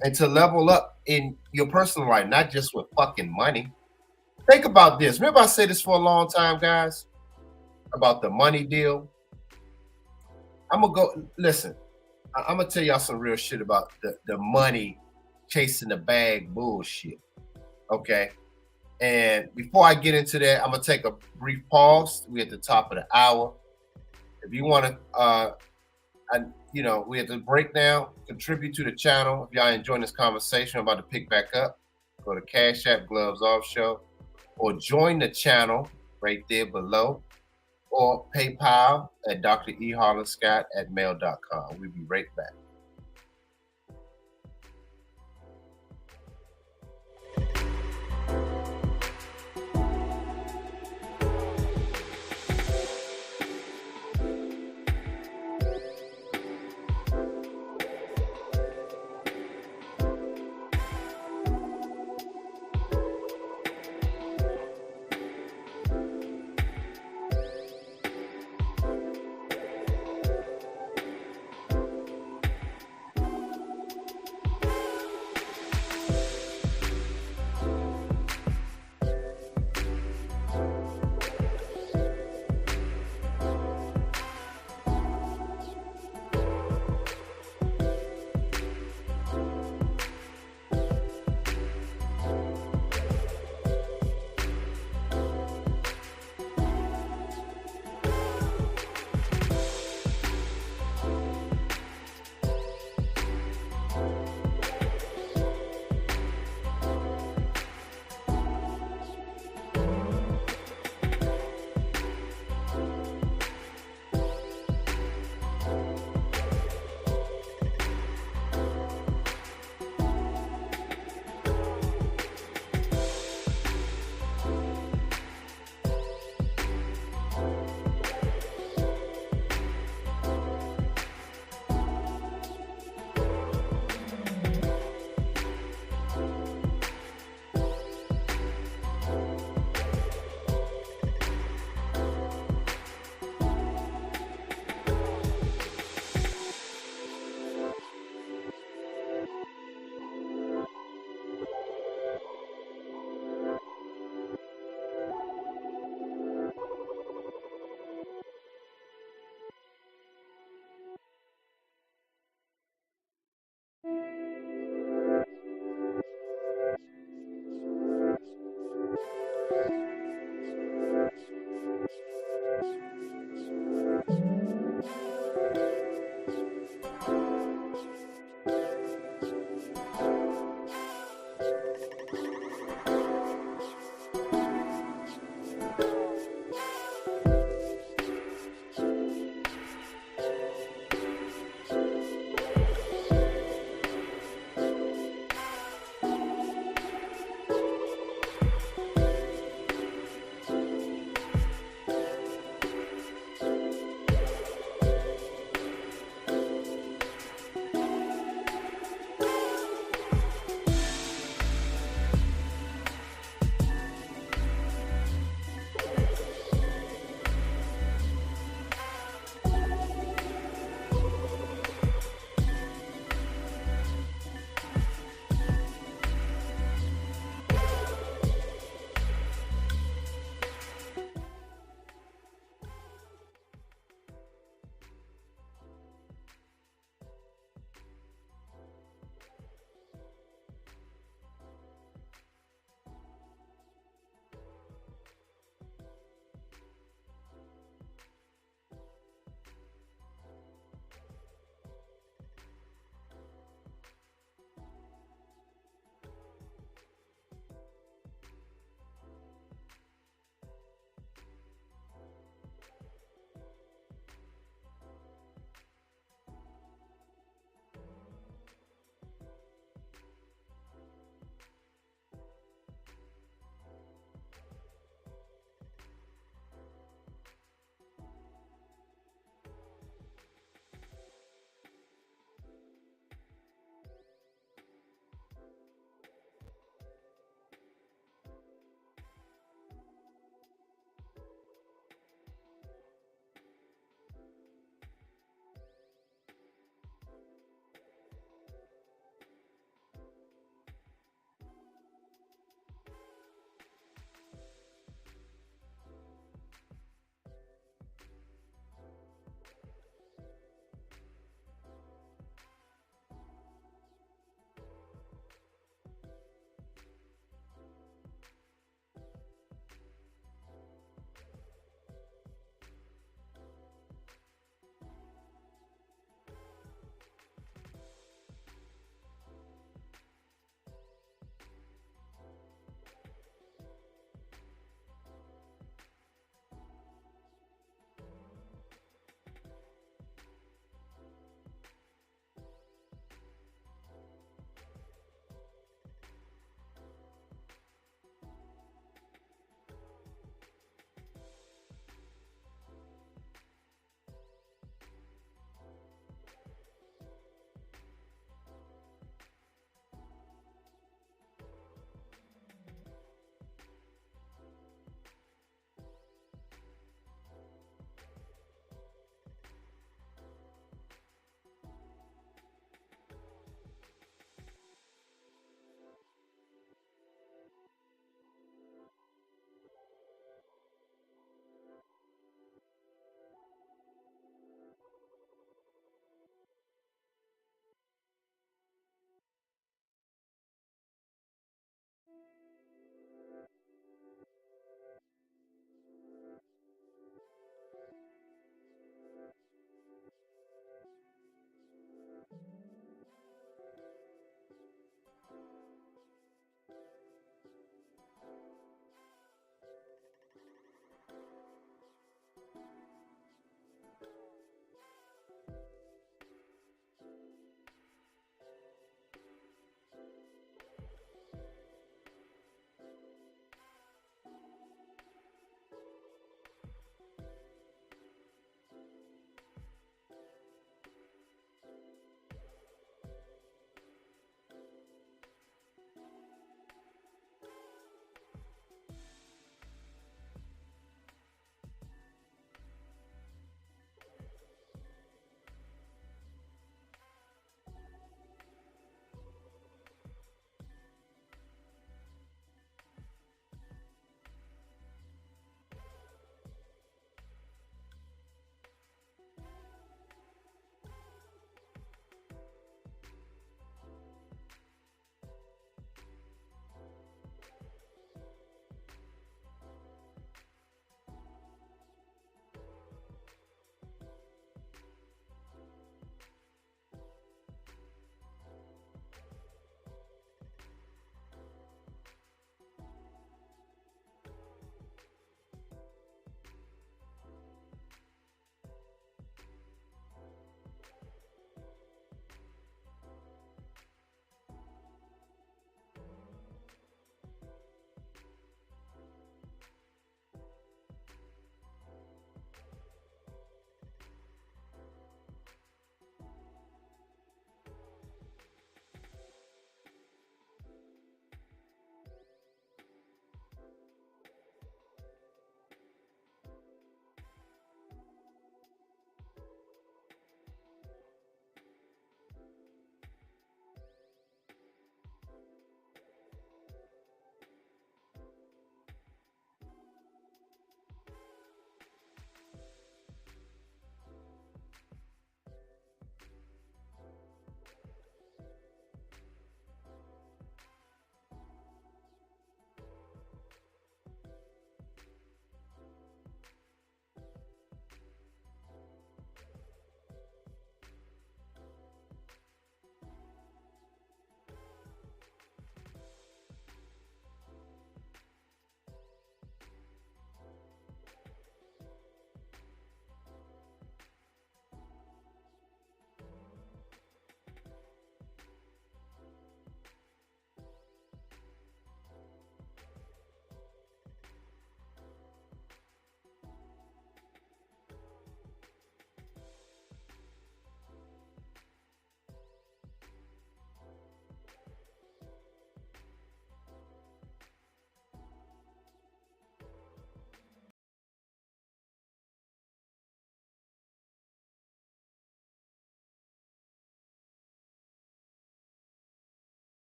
And to level up in your personal life, not just with fucking money. Think about this. Remember I said this for a long time, guys, about the money deal. I'm gonna tell y'all some real shit about the money chasing the bag bullshit. Okay. And before I get into that, I'm gonna take a brief pause. We're at the top of the hour. If you want to, we have to break down, contribute to the channel. If y'all enjoying this conversation, I'm about to pick back up. Go to Cash App Gloves Off Show, or join the channel right there below, or PayPal at dreharlanscott@mail.com. We'll be right back.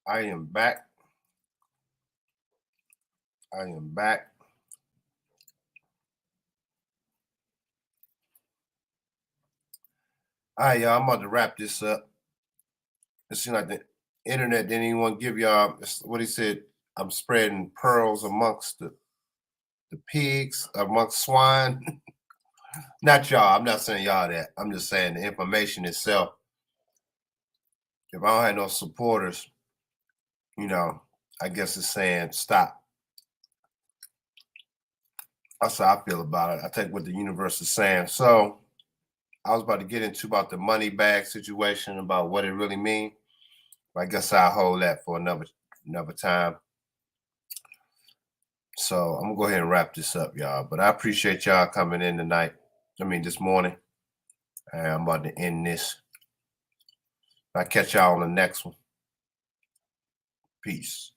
I am back. I am back. All right, y'all. I'm about to wrap this up. It seems like the internet didn't even want to give y'all what he said. I'm spreading pearls amongst the pigs, amongst swine. Not y'all. I'm not saying y'all that. I'm just saying the information itself. If I don't have no supporters, you know, I guess it's saying stop. That's how I feel about it. I take what the universe is saying. So I was about to get into about the money bag situation, about what it really means. I guess I'll hold that for another time. So I'm gonna go ahead and wrap this up, y'all. But I appreciate y'all coming in tonight. This morning. And I'm about to end this. I'll catch y'all on the next one. Peace.